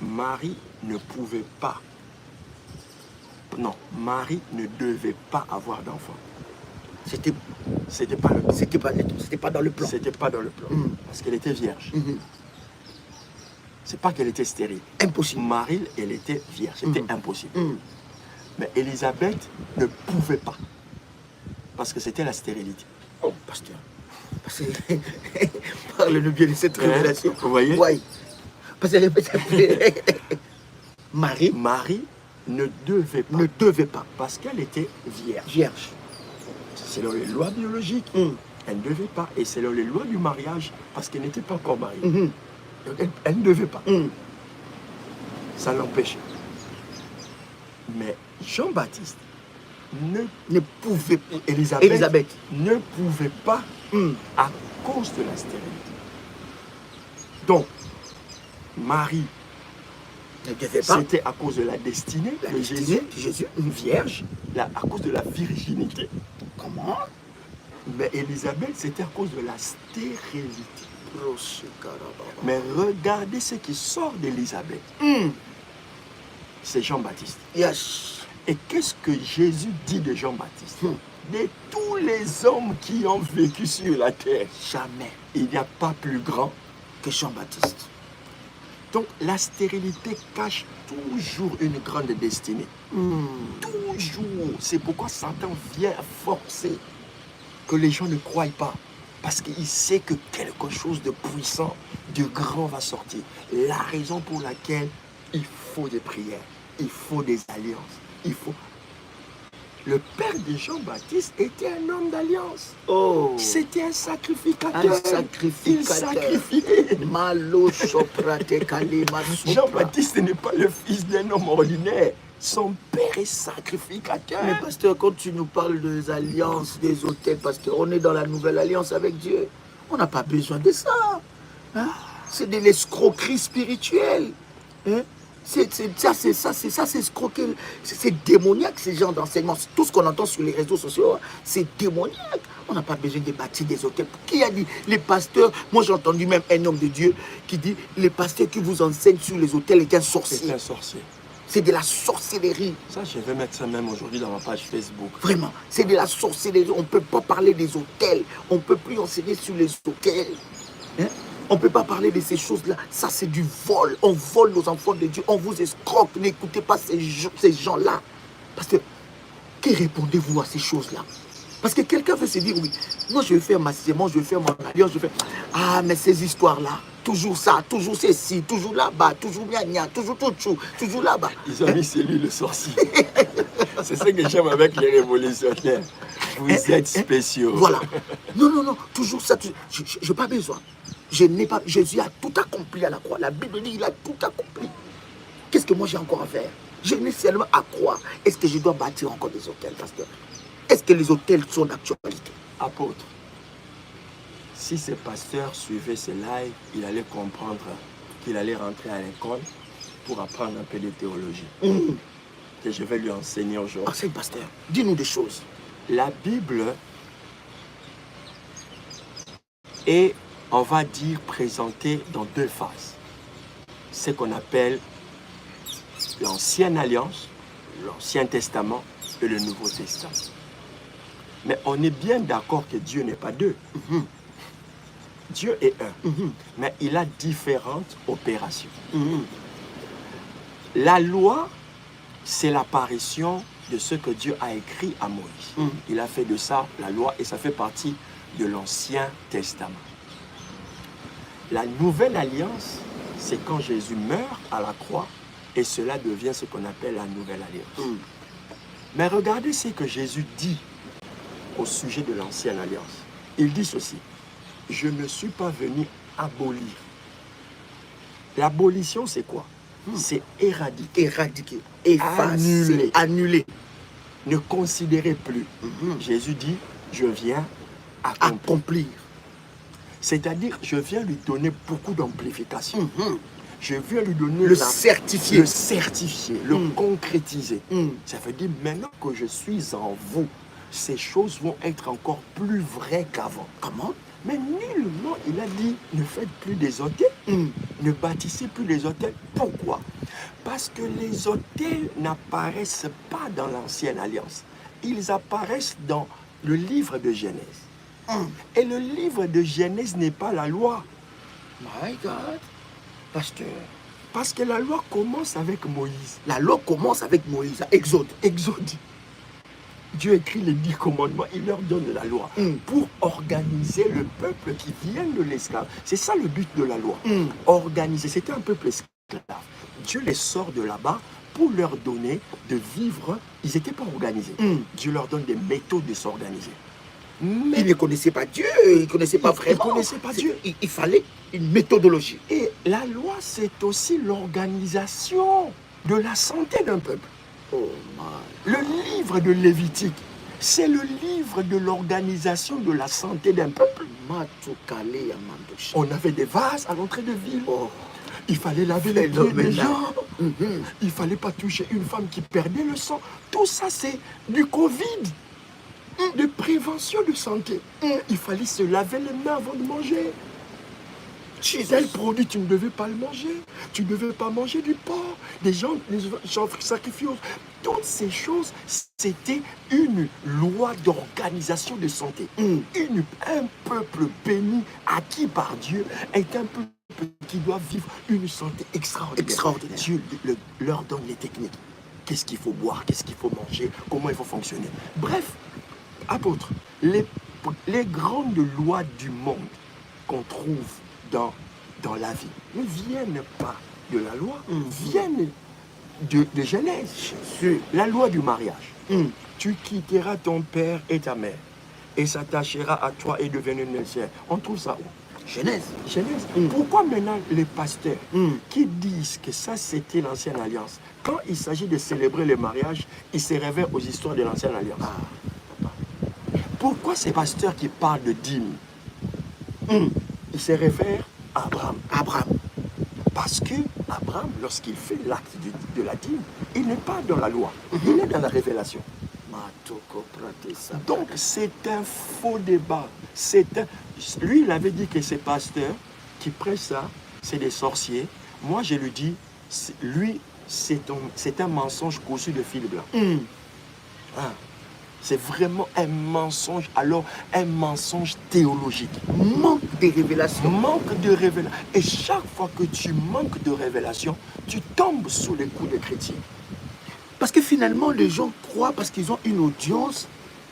Marie ne pouvait pas, non, Marie ne devait pas avoir d'enfant. C'était pas dans le plan. C'était pas dans le plan. Parce qu'elle était vierge. C'est pas qu'elle était stérile. Impossible. Marie, elle était vierge. C'était impossible. Mais Élisabeth ne pouvait pas. Parce que c'était la stérilité. Oh, pasteur. Parle-nous bien de cette révélation. Vous voyez? Oui. Parce que Marie ne devait pas. Ne devait pas. Parce qu'elle était vierge. Vierge. Selon les lois biologiques, elle ne devait pas. Et selon les lois du mariage, parce qu'elle n'était pas encore mariée. Donc elle ne devait pas. Ça l'empêchait. Mais Jean-Baptiste ne pouvait pas. Élisabeth ne pouvait pas à cause de la stérilité. Donc, Marie, c'était à cause de la destinée de Jésus, une vierge, à cause de la virginité. Comment? Mais Élisabeth, c'était à cause de la stérilité. Mais regardez ce qui sort d'Élisabeth. C'est Jean-Baptiste. Yes. Et qu'est-ce que Jésus dit de Jean-Baptiste? De tous les hommes qui ont vécu sur la terre, jamais il n'y a pas plus grand que Jean-Baptiste. Donc la stérilité cache toujours une grande destinée. Toujours. C'est pourquoi Satan vient forcer que les gens ne croient pas. Parce qu'il sait que quelque chose de puissant, de grand va sortir. La raison pour laquelle il faut des prières, il faut des alliances, il faut... Le père de Jean-Baptiste était un homme d'alliance. Oh. C'était un sacrificateur. Un sacrificateur. Il sacrifiait. Jean-Baptiste n'est pas le fils d'un homme ordinaire. Son père est sacrificateur. Mais pasteur, quand tu nous parles des alliances, des autels, pasteur, on est dans la nouvelle alliance avec Dieu. On n'a pas besoin de ça. Hein? C'est de l'escroquerie spirituelle. Hein? C'est escroquer. C'est démoniaque, ces genres d'enseignements. Tout ce qu'on entend sur les réseaux sociaux, c'est démoniaque. On n'a pas besoin de bâtir des hôtels. Qui a dit? Les pasteurs. Moi, j'ai entendu même un homme de Dieu qui dit, les pasteurs qui vous enseignent sur les hôtels est un sorcier. C'est un sorcier. C'est de la sorcellerie. Ça, je vais mettre ça même aujourd'hui dans ma page Facebook. Vraiment, c'est de la sorcellerie. On ne peut pas parler des hôtels. On ne peut plus enseigner sur les hôtels. Hein? On ne peut pas parler de ces choses-là. Ça, c'est du vol. On vole nos enfants de Dieu. On vous escroque. N'écoutez pas ces gens-là. Parce que, que répondez-vous à ces choses-là? Parce que quelqu'un veut se dire, oui, moi, je vais faire ma sémence, je vais faire mon alliance, je vais faire... Ah, mais ces histoires-là, toujours ça, toujours ceci, toujours là-bas, toujours gna, toujours tout, toujours là-bas. Ils ont mis c'est lui le sorcier. C'est ce que j'aime avec les révolutionnaires. Vous êtes spéciaux. Voilà. Non, toujours ça. Je n'ai pas besoin. Jésus a tout accompli à la croix. La Bible dit qu'il a tout accompli. Qu'est-ce que moi j'ai encore à faire? Je n'ai seulement à croire. Est-ce que je dois bâtir encore des hôtels, pasteur? Est-ce que les hôtels sont d'actualité? Apôtre, si ce pasteur suivait ce live, il allait comprendre qu'il allait rentrer à l'école pour apprendre un peu de théologie. Que je vais lui enseigner aujourd'hui. Enseigne, pasteur. Dis-nous des choses. La Bible est, on va dire, présentée dans deux phases. Ce qu'on appelle l'Ancienne Alliance, l'Ancien Testament et le Nouveau Testament. Mais on est bien d'accord que Dieu n'est pas deux. Dieu est un, mais il a différentes opérations. La loi, c'est l'apparition de ce que Dieu a écrit à Moïse. Il a fait de ça la loi et ça fait partie de l'Ancien Testament. La Nouvelle Alliance, c'est quand Jésus meurt à la croix et cela devient ce qu'on appelle la Nouvelle Alliance. Mais regardez ce que Jésus dit au sujet de l'Ancienne Alliance. Il dit ceci: je ne suis pas venu abolir. L'abolition, c'est quoi? C'est éradiquer. Éradiquer, effacer, annuler. Ne considérez plus. Jésus dit, je viens accomplir. C'est-à-dire, je viens lui donner beaucoup d'amplification. Je viens lui donner le certifier. Le certifier, le concrétiser. Ça veut dire, maintenant que je suis en vous, ces choses vont être encore plus vraies qu'avant. Comment? Mais nullement, il a dit, ne faites plus des hôtels, ne bâtissez plus les hôtels. Pourquoi? Parce que les hôtels n'apparaissent pas dans l'Ancienne Alliance. Ils apparaissent dans le livre de Genèse. Et le livre de Genèse n'est pas la loi. My God, pasteur. Parce que la loi commence avec Moïse. La loi commence avec Moïse, Exode. Dieu écrit les 10 commandements, il leur donne la loi pour organiser le peuple qui vient de l'esclave. C'est ça le but de la loi. Organiser, c'était un peuple esclave. Dieu les sort de là-bas pour leur donner de vivre. Ils n'étaient pas organisés. Dieu leur donne des méthodes de s'organiser. Mais ils ne connaissaient pas Dieu, ils ne connaissaient pas vraiment. Ils ne connaissaient pas Dieu. Il fallait une méthodologie. Et la loi, c'est aussi l'organisation de la santé d'un peuple. Oh my. Le livre de Lévitique, c'est le livre de l'organisation de la santé d'un peuple. On avait des vases à l'entrée de ville. Il fallait laver les pieds des gens. Il ne fallait pas toucher une femme qui perdait le sang. Tout ça, c'est du Covid. De prévention de santé. Il fallait se laver les mains avant de manger. Tel produit, tu ne devais pas le manger. Tu ne devais pas manger du porc. Les gens sacrifiés. Toutes ces choses, c'était une loi d'organisation de santé. Un peuple béni, acquis par Dieu, est un peuple qui doit vivre une santé extraordinaire. Dieu leur donne les techniques. Qu'est-ce qu'il faut boire, qu'est-ce qu'il faut manger, comment il faut fonctionner. Bref, apôtre, les grandes lois du monde qu'on trouve dans la vie ne viennent pas de la loi, viennent de Genèse. La loi du mariage. Tu quitteras ton père et ta mère et s'attachera à toi et devenir une sœur. On trouve ça où? Genèse. Pourquoi maintenant les pasteurs qui disent que ça c'était l'Ancienne Alliance, quand il s'agit de célébrer le mariage, ils se réfèrent aux histoires de l'Ancienne Alliance? Pourquoi ces pasteurs qui parlent de dîme, ils se réfèrent à Abraham? Parce que Abraham, lorsqu'il fait l'acte de la dîme, il n'est pas dans la loi, il est dans la révélation. Donc c'est un faux débat. Lui, il avait dit que ces pasteurs qui prêchent ça, c'est des sorciers. Moi, je lui dis, lui, c'est un mensonge cousu de fil blanc. C'est vraiment un mensonge, alors un mensonge théologique. Manque de révélation. Manque de révélation. Et chaque fois que tu manques de révélation, tu tombes sous les coups des chrétiens. Parce que finalement, les gens croient, parce qu'ils ont une audience,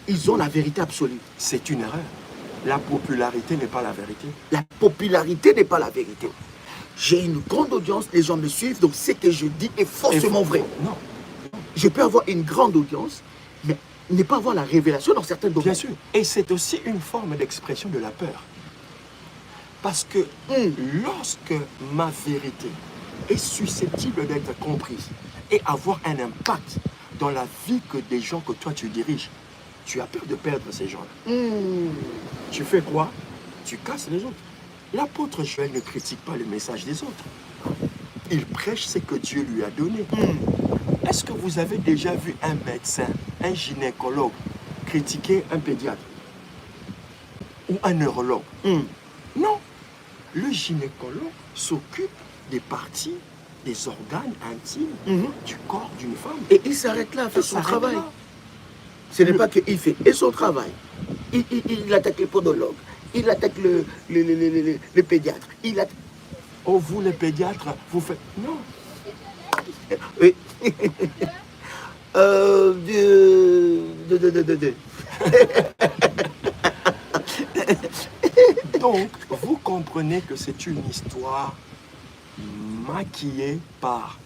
ils ont la vérité absolue. C'est une erreur. La popularité n'est pas la vérité. La popularité n'est pas la vérité. J'ai une grande audience, les gens me suivent, donc ce que je dis est forcément vrai. Non. Je peux avoir une grande audience, mais ne pas avoir la révélation dans certains domaines. Bien sûr. Et c'est aussi une forme d'expression de la peur. Parce que lorsque ma vérité est susceptible d'être comprise et avoir un impact dans la vie des gens que toi tu diriges, tu as peur de perdre ces gens-là. Tu fais quoi? Tu casses les autres. L'apôtre Joël ne critique pas le message des autres. Il prêche ce que Dieu lui a donné. Est-ce que vous avez déjà vu un médecin, un gynécologue critiquer un pédiatre ou un neurologue? Non. Le gynécologue s'occupe des parties, des organes intimes du corps d'une femme. Et il s'arrête là à faire son travail. Ce n'est pas qu'il fait et son travail. Il attaque les podologues, il attaque le pédiatre. Oh, vous les pédiatres, vous faites... Non. Oui. Donc, vous comprenez que c'est une histoire maquillée par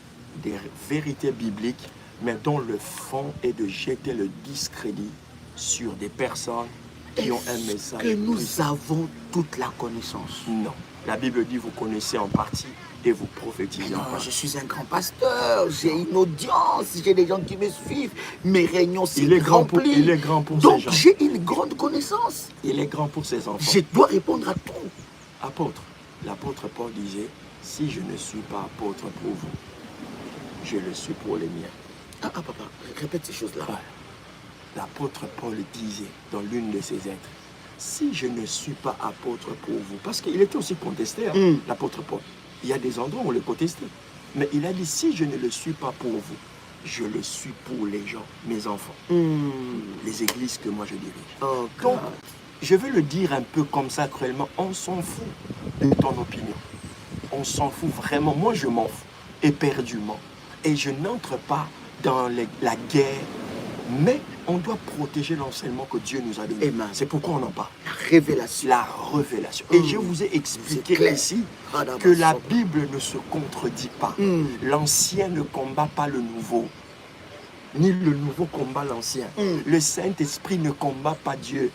des vérités bibliques, mais dont le fond est de jeter le discrédit sur des personnes qui ont un message. Que nous avons toute la connaissance. Non. La Bible dit, vous connaissez en partie et vous prophétisez en Non, partie. je suis un grand pasteur, j'ai une audience, j'ai des gens qui me suivent, mes réunions sont Il est grand pour Donc ces gens. j'ai une grande connaissance. Il est grand pour ses enfants. Je dois répondre à tout. Apôtre, l'apôtre Paul disait, si je ne suis pas apôtre pour vous, je le suis pour les miens. Ah, papa, répète ces choses-là. Ouais. L'apôtre Paul disait dans l'une de ses lettres, si je ne suis pas apôtre pour vous, parce qu'il était aussi contesté, l'apôtre Paul. Il y a des endroits où on le contestait. Mais il a dit, si je ne le suis pas pour vous, je le suis pour les gens, mes enfants, les églises que moi je dirige. Oh, Donc, je vais le dire un peu comme ça cruellement, on s'en fout de ton opinion. On s'en fout vraiment. Moi, je m'en fous, éperdument. Et je n'entre pas dans la guerre, mais on doit protéger l'enseignement que Dieu nous a donné. Amen. C'est pourquoi on en parle. La révélation. La révélation. Et je vous ai expliqué ici que la Bible ne se contredit pas. L'ancien ne combat pas le nouveau, ni le nouveau combat l'ancien. Le Saint-Esprit ne combat pas Dieu.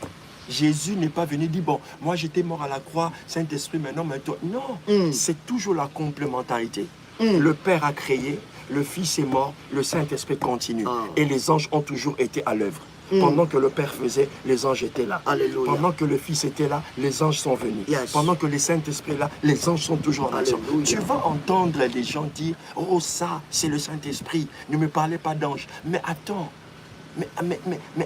Jésus n'est pas venu dire, bon, moi j'étais mort à la croix, Saint-Esprit maintenant, toi. Non, c'est toujours la complémentarité. Le Père a créé, le Fils est mort, le Saint-Esprit continue. Et les anges ont toujours été à l'œuvre. Pendant que le Père faisait, les anges étaient là. Alléluia. Pendant que le Fils était là, les anges sont venus. Yes. Pendant que le Saint-Esprit est là, les anges sont toujours en action. Alléluia. Tu vas entendre les gens dire, oh ça, c'est le Saint-Esprit, ne me parlez pas d'ange. Mais attends, mais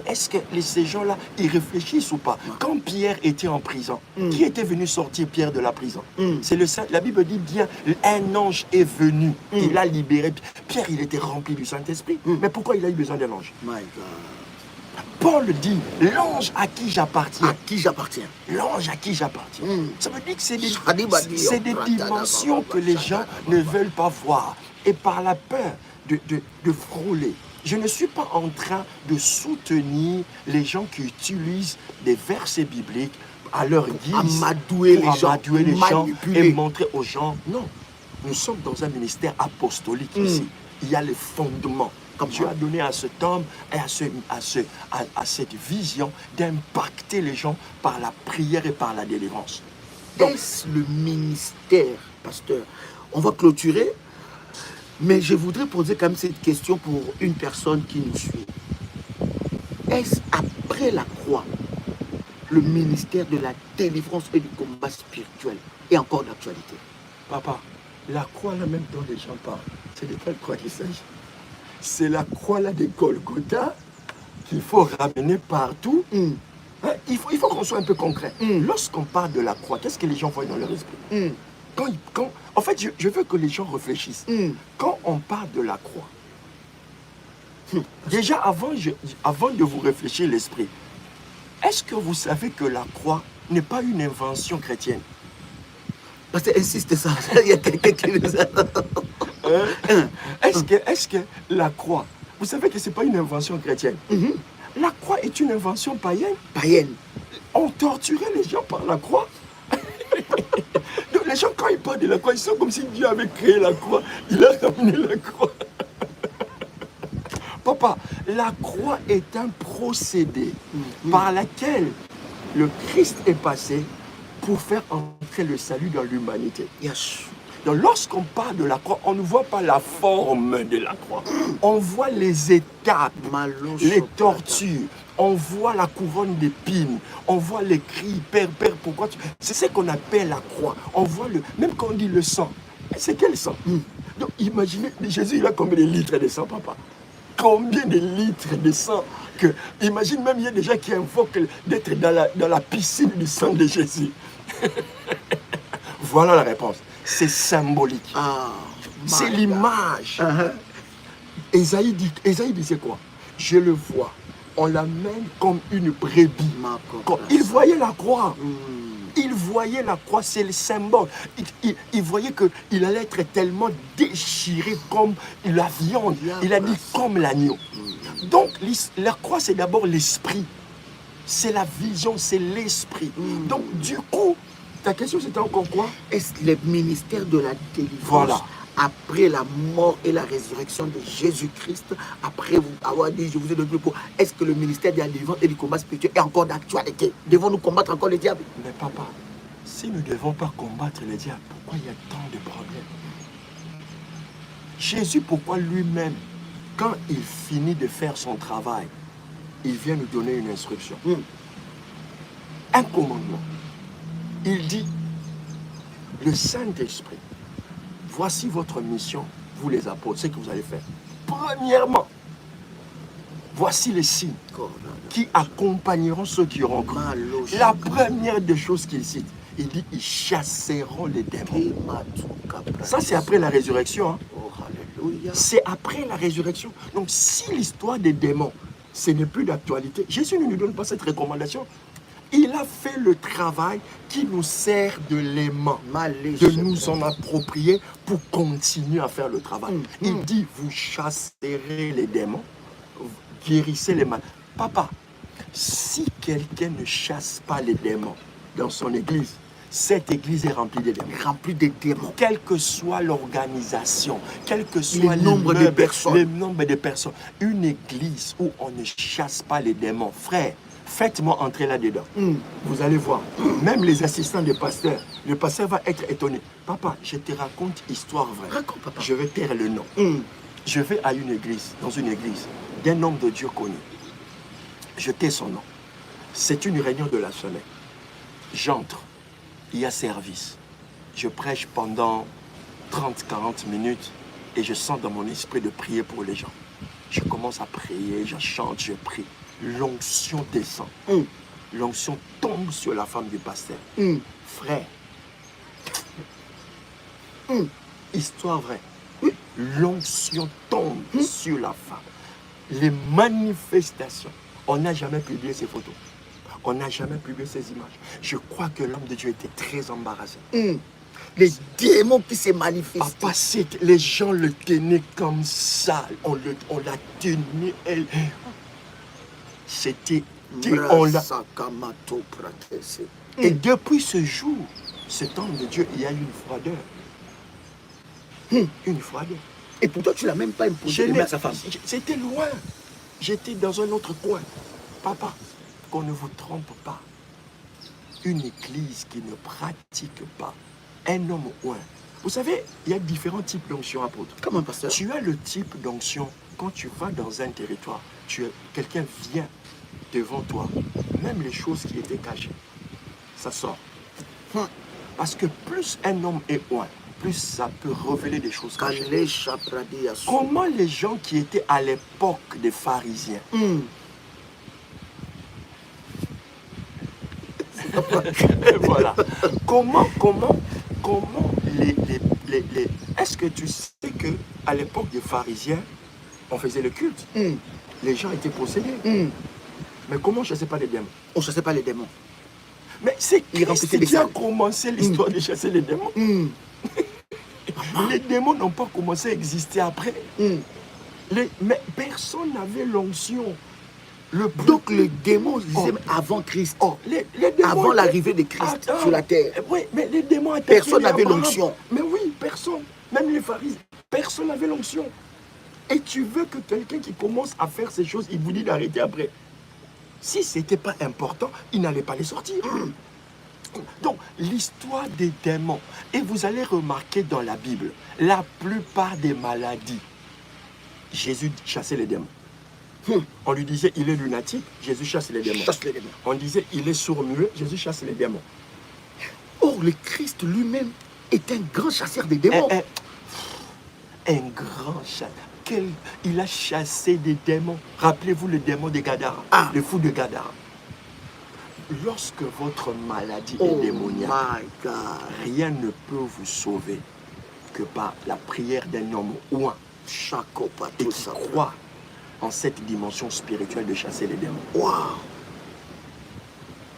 est-ce que ces gens-là, ils réfléchissent ou pas? Quand Pierre était en prison, qui était venu sortir Pierre de la prison? C'est le Saint. La Bible dit bien, un ange est venu, il a libéré. Pierre, il était rempli du Saint-Esprit. Mais pourquoi il a eu besoin d'un ange? My God. Paul dit, l'ange à qui j'appartiens. À qui j'appartiens? L'ange à qui j'appartiens. Ça veut dire que c'est des Oh, dimensions que les gens ne veulent pas voir. Et par la peur de frôler. Je ne suis pas en train de soutenir les gens qui utilisent des versets bibliques à leur guise Amadouer les gens, et montrer aux gens. Non, nous sommes dans un ministère apostolique ici. Il y a les fondements. Comme Dieu a donné à cet homme et à cette vision d'impacter les gens par la prière et par la délivrance. Est-ce le ministère, pasteur? On va clôturer. Mais je voudrais poser quand même cette question pour une personne qui nous suit. Est-ce après la croix, le ministère de la délivrance et du combat spirituel est encore d'actualité? Papa, la croix là même dont les gens parlent, c'est de quelle croix qu'il s'agit? C'est la croix là de Golgotha qu'il faut ramener partout. Il faut qu'on soit un peu concret. Lorsqu'on parle de la croix, qu'est-ce que les gens voient dans leur esprit? En fait, je veux que les gens réfléchissent. Quand on parle de la croix, déjà avant de vous réfléchir l'esprit, est-ce que vous savez que la croix n'est pas une invention chrétienne? Parce que insiste ça, il y a quelqu'un qui nous a... Est-ce que la croix, vous savez que ce n'est pas une invention chrétienne? La croix est une invention païenne. Païenne. On torturait les gens par la croix. Donc les gens, quand ils parlent de la croix, ils sont comme si Dieu avait créé la croix. Il a ramené la croix. Papa, la croix est un procédé par lequel le Christ est passé pour faire entrer le salut dans l'humanité. Yes. Donc lorsqu'on parle de la croix, on ne voit pas la forme de la croix. On voit les étapes, les tortures. On voit la couronne d'épines. On voit les cris, Père, Père, pourquoi tu... C'est ce qu'on appelle la croix. On voit le... Même quand on dit le sang, c'est quel sang? Donc imaginez, Jésus, il a combien de litres de sang, papa? Combien de litres de sang que... Imagine même, il y a des gens qui invoquent d'être dans la piscine du sang de Jésus. Voilà la réponse. C'est symbolique. C'est l'image. Ésaïe disait quoi? Je le vois. On l'amène comme une brebis. Il voyait la croix. Il voyait la croix, c'est le symbole. Il voyait qu'il allait être tellement déchiré comme la viande. Il a dit comme l'agneau. Donc la croix, c'est d'abord l'esprit. C'est la vision, c'est l'esprit. Donc du coup, ta question c'était encore quoi? Est-ce le ministère de la délivrance, voilà, après la mort et la résurrection de Jésus-Christ, après vous avoir dit je vous ai donné le pour, est-ce que le ministère de la délivrance et du combat spirituel est encore d'actualité? Devons-nous combattre encore le diable? Mais papa, si nous ne devons pas combattre le diable, pourquoi il y a tant de problèmes? Jésus, pourquoi lui-même, quand il finit de faire son travail, il vient nous donner une instruction, un commandement. Il dit, le Saint-Esprit, voici votre mission, vous les apôtres, ce que vous allez faire. Premièrement, voici les signes qui accompagneront ceux qui auront cru. La première des choses qu'il cite, il dit, ils chasseront les démons. Ça, c'est après la résurrection. Hein? C'est après la résurrection. Donc, si l'histoire des démons, ce n'est plus d'actualité, Jésus ne nous donne pas cette recommandation. Il a fait le travail qui nous sert de l'aimant, de nous en approprier pour continuer à faire le travail. Il dit, vous chasserez les démons, guérissez les malades. Papa, si quelqu'un ne chasse pas les démons dans son église, cette église est remplie de démons. Remplie de démons. Quelle que soit l'organisation, quel que soit le nombre de personnes. Le nombre de personnes. Une église où on ne chasse pas les démons, frère, faites-moi entrer là-dedans. Vous allez voir, même les assistants des pasteurs, le pasteur va être étonné. Papa, je te raconte histoire vraie. Raconte, papa. Je vais taire le nom. Je vais à une église, dans une église, d'un homme de Dieu connu. Je tais son nom. C'est une réunion de la semaine. J'entre, il y a service. Je prêche pendant 30-40 minutes et je sens dans mon esprit de prier pour les gens. Je commence à prier, je chante, je prie. L'onction descend. L'onction tombe sur la femme du pasteur. Frère, histoire vraie. L'onction tombe sur la femme. Les manifestations. On n'a jamais publié ces photos. On n'a jamais publié ces images. Je crois que l'homme de Dieu était très embarrassé. Les démons qui se manifestent. Papa, les gens le tenaient comme ça. On l'a tenu. C'était... Et depuis ce jour, cet homme de Dieu, il y a une froideur. Une froideur. Et pourtant, tu ne l'as même pas imposé à sa femme. C'était loin. J'étais dans un autre coin. Papa, qu'on ne vous trompe pas. Une église qui ne pratique pas un homme ou un. Vous savez, il y a différents types d'onction, apôtre. Comment, pasteur? Tu as le type d'onction quand tu vas dans un territoire. Quelqu'un vient devant toi. Même les choses qui étaient cachées, ça sort. Parce que plus un homme est oint, plus ça peut révéler des choses cachées. Comment les gens qui étaient à l'époque des pharisiens, voilà. Comment est-ce que tu sais que à l'époque des pharisiens, on faisait le culte, les gens étaient possédés. Mais comment on ne chassait pas les démons? On ne chassait pas les démons. Mais c'est qui a commencé l'histoire de chasser les démons. Les démons n'ont pas commencé à exister après. Mais personne n'avait l'onction Donc les démons, ils disaient avant Christ, les démons avant l'arrivée de Christ sur la terre. Oui, mais les démons étaient Personne n'avait l'onction. Mais oui, personne. Même les pharisiens, personne n'avait l'onction. Et tu veux que quelqu'un qui commence à faire ces choses, il vous dit d'arrêter après. Si ce n'était pas important, il n'allait pas les sortir. Donc, l'histoire des démons. Et vous allez remarquer dans la Bible, la plupart des maladies, Jésus chassait les démons. On lui disait, il est lunatique, Jésus chasse les démons. On disait, il est sourd-muet, Jésus chasse les démons. Or, le Christ lui-même est un grand chasseur des démons. Un grand chasseur. Il a chassé des démons. Rappelez-vous le démon de Gadara, le fou de Gadara. Lorsque votre maladie est démoniaque, rien ne peut vous sauver que par la prière d'un homme ou un et qui croit en cette dimension spirituelle de chasser les démons. Wow.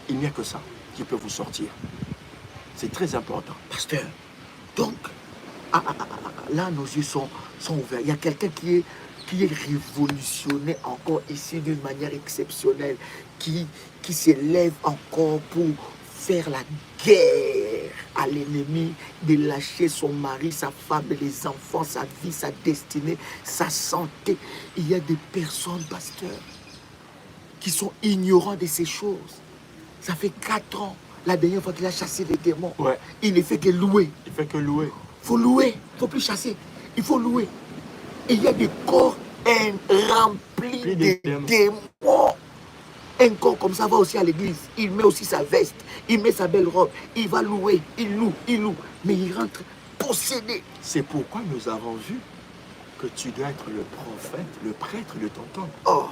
Il n'y a que ça qui peut vous sortir. C'est très important. Pasteur, donc, là, nos yeux sont ouverts. Il y a quelqu'un qui est révolutionné encore ici d'une manière exceptionnelle, qui s'élève encore pour faire la guerre à l'ennemi, de lâcher son mari, sa femme, les enfants, sa vie, sa destinée, sa santé. Il y a des personnes, pasteur, qui sont ignorants de ces choses. Ça fait 4 ans, la dernière fois qu'il a chassé les démons, il ne fait que louer. Il fait que louer. Il faut louer, il ne faut plus chasser, il faut louer. Et il y a des corps remplis de démons. Un corps comme ça va aussi à l'église, il met aussi sa veste, il met sa belle robe, il va louer, il loue, mais il rentre possédé. C'est pourquoi nous avons vu que tu dois être le prophète, le prêtre de ton temps. Oh.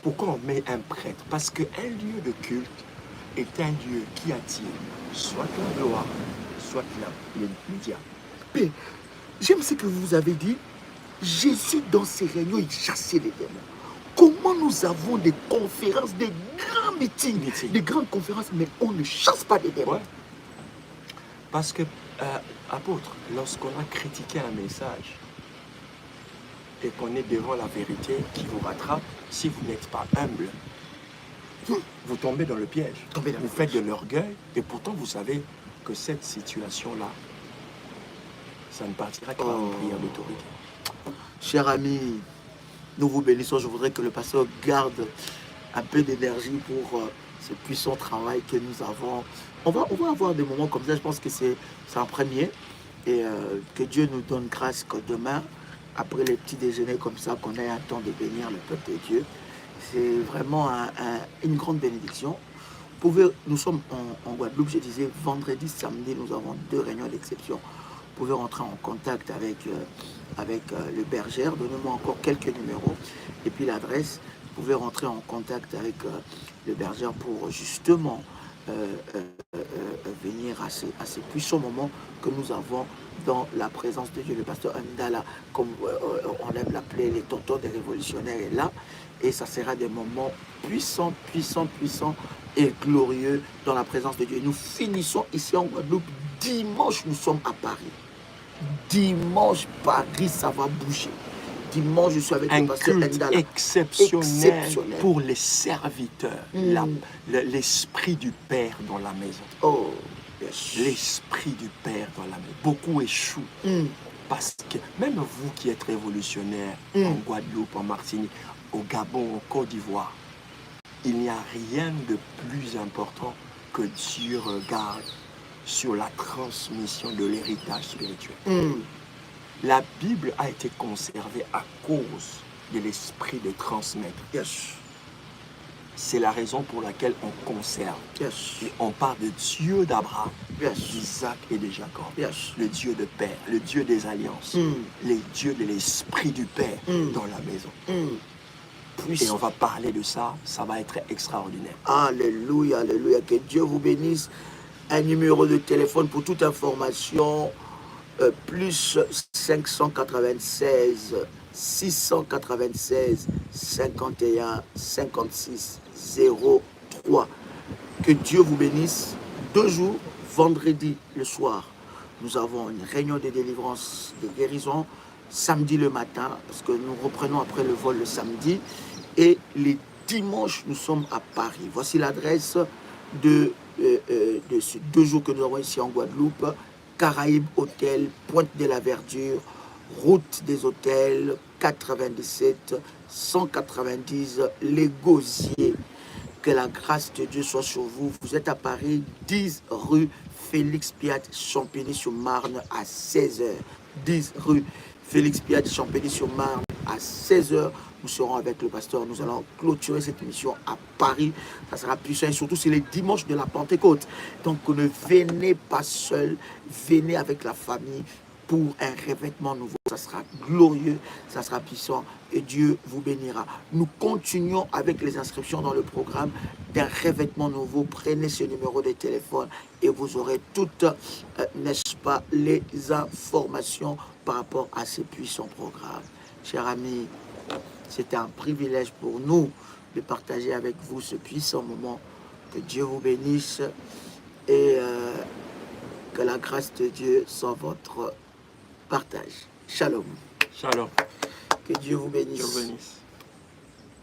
Pourquoi on met un prêtre? Parce qu'un lieu de culte est un lieu qui attire soit la gloire, soit les médias. Mais j'aime ce que vous avez dit. Jésus, dans ses réunions, il chassait les démons. Comment nous avons des conférences, des grands meetings, des grandes conférences, mais on ne chasse pas les démons? Parce que, apôtre, lorsqu'on a critiqué un message et qu'on est devant la vérité qui vous rattrape, si vous n'êtes pas humble, vous tombez dans le piège. Vous faites de l'orgueil et pourtant vous savez que cette situation-là, ça ne partira qu'à une prière d'autorité. Cher ami, nous vous bénissons. Je voudrais que le pasteur garde un peu d'énergie pour ce puissant travail que nous avons. On va avoir des moments comme ça. Je pense que c'est un premier. Et que Dieu nous donne grâce que demain, après les petits déjeuners comme ça, qu'on ait un temps de bénir le peuple de Dieu. C'est vraiment une grande bénédiction. Nous sommes en Guadeloupe, je disais, vendredi, samedi, nous avons 2 réunions d'exception. Vous pouvez rentrer en contact avec le bergère. Donnez-moi encore quelques numéros. Et puis l'adresse, vous pouvez rentrer en contact avec le bergère pour justement venir à ces puissants moments que nous avons dans la présence de Dieu. Le pasteur Ndala, comme on aime l'appeler, les tontons des révolutionnaires est là. Et ça sera des moments puissants, puissants, puissants et glorieux dans la présence de Dieu. Nous finissons ici en Guadeloupe. Dimanche, nous sommes à Paris. Dimanche, Paris, ça va bouger. Dimanche, je suis avec le pasteur Ndala. Exceptionnel pour les serviteurs. L'esprit du Père dans la maison. Oh, yes. L'esprit du Père dans la maison. Beaucoup échouent. Parce que même vous qui êtes révolutionnaire en Guadeloupe, en Martinique, au Gabon, en Côte d'Ivoire, il n'y a rien de plus important que Dieu regarde sur la transmission de l'héritage spirituel. La Bible a été conservée à cause de l'esprit de transmettre. Yes. C'est la raison pour laquelle on conserve. Yes. Et on parle de Dieu d'Abraham, d'Isaac et de Jacob. Yes. Le Dieu de Père, le Dieu des alliances, les dieux de l'esprit du Père dans la maison. Et on va parler de ça, ça va être extraordinaire. Alléluia, alléluia. Que Dieu vous bénisse. Un numéro de téléphone pour toute information, plus 596 696 51 56 03. Que Dieu vous bénisse. 2 jours, vendredi le soir, nous avons une réunion de délivrance, de guérison. Samedi le matin, parce que nous reprenons après le vol le samedi. Et les dimanche, nous sommes à Paris. Voici l'adresse de ces 2 jours que nous avons ici en Guadeloupe. Caraïbes Hôtel, Pointe de la Verdure, route des hôtels, 97 190 Les Gosiers. Que la grâce de Dieu soit sur vous. Vous êtes à Paris, 10 rue Félix Piat, Champigny-sur-Marne à 16h. 10 rue Félix Piat, Champigny-sur-Marne à 16h. Nous serons avec le pasteur. Nous allons clôturer cette émission à Paris. Ça sera puissant et surtout c'est les dimanches de la Pentecôte. Donc ne venez pas seul, venez avec la famille pour un revêtement nouveau. Ça sera glorieux, ça sera puissant et Dieu vous bénira. Nous continuons avec les inscriptions dans le programme d'un revêtement nouveau. Prenez ce numéro de téléphone et vous aurez toutes, n'est-ce pas, les informations par rapport à ces puissants programmes. Chers amis, c'était un privilège pour nous de partager avec vous ce puissant moment. Que Dieu vous bénisse et que la grâce de Dieu soit votre partage. Shalom. Shalom. Que Dieu vous bénisse. Dieu bénisse.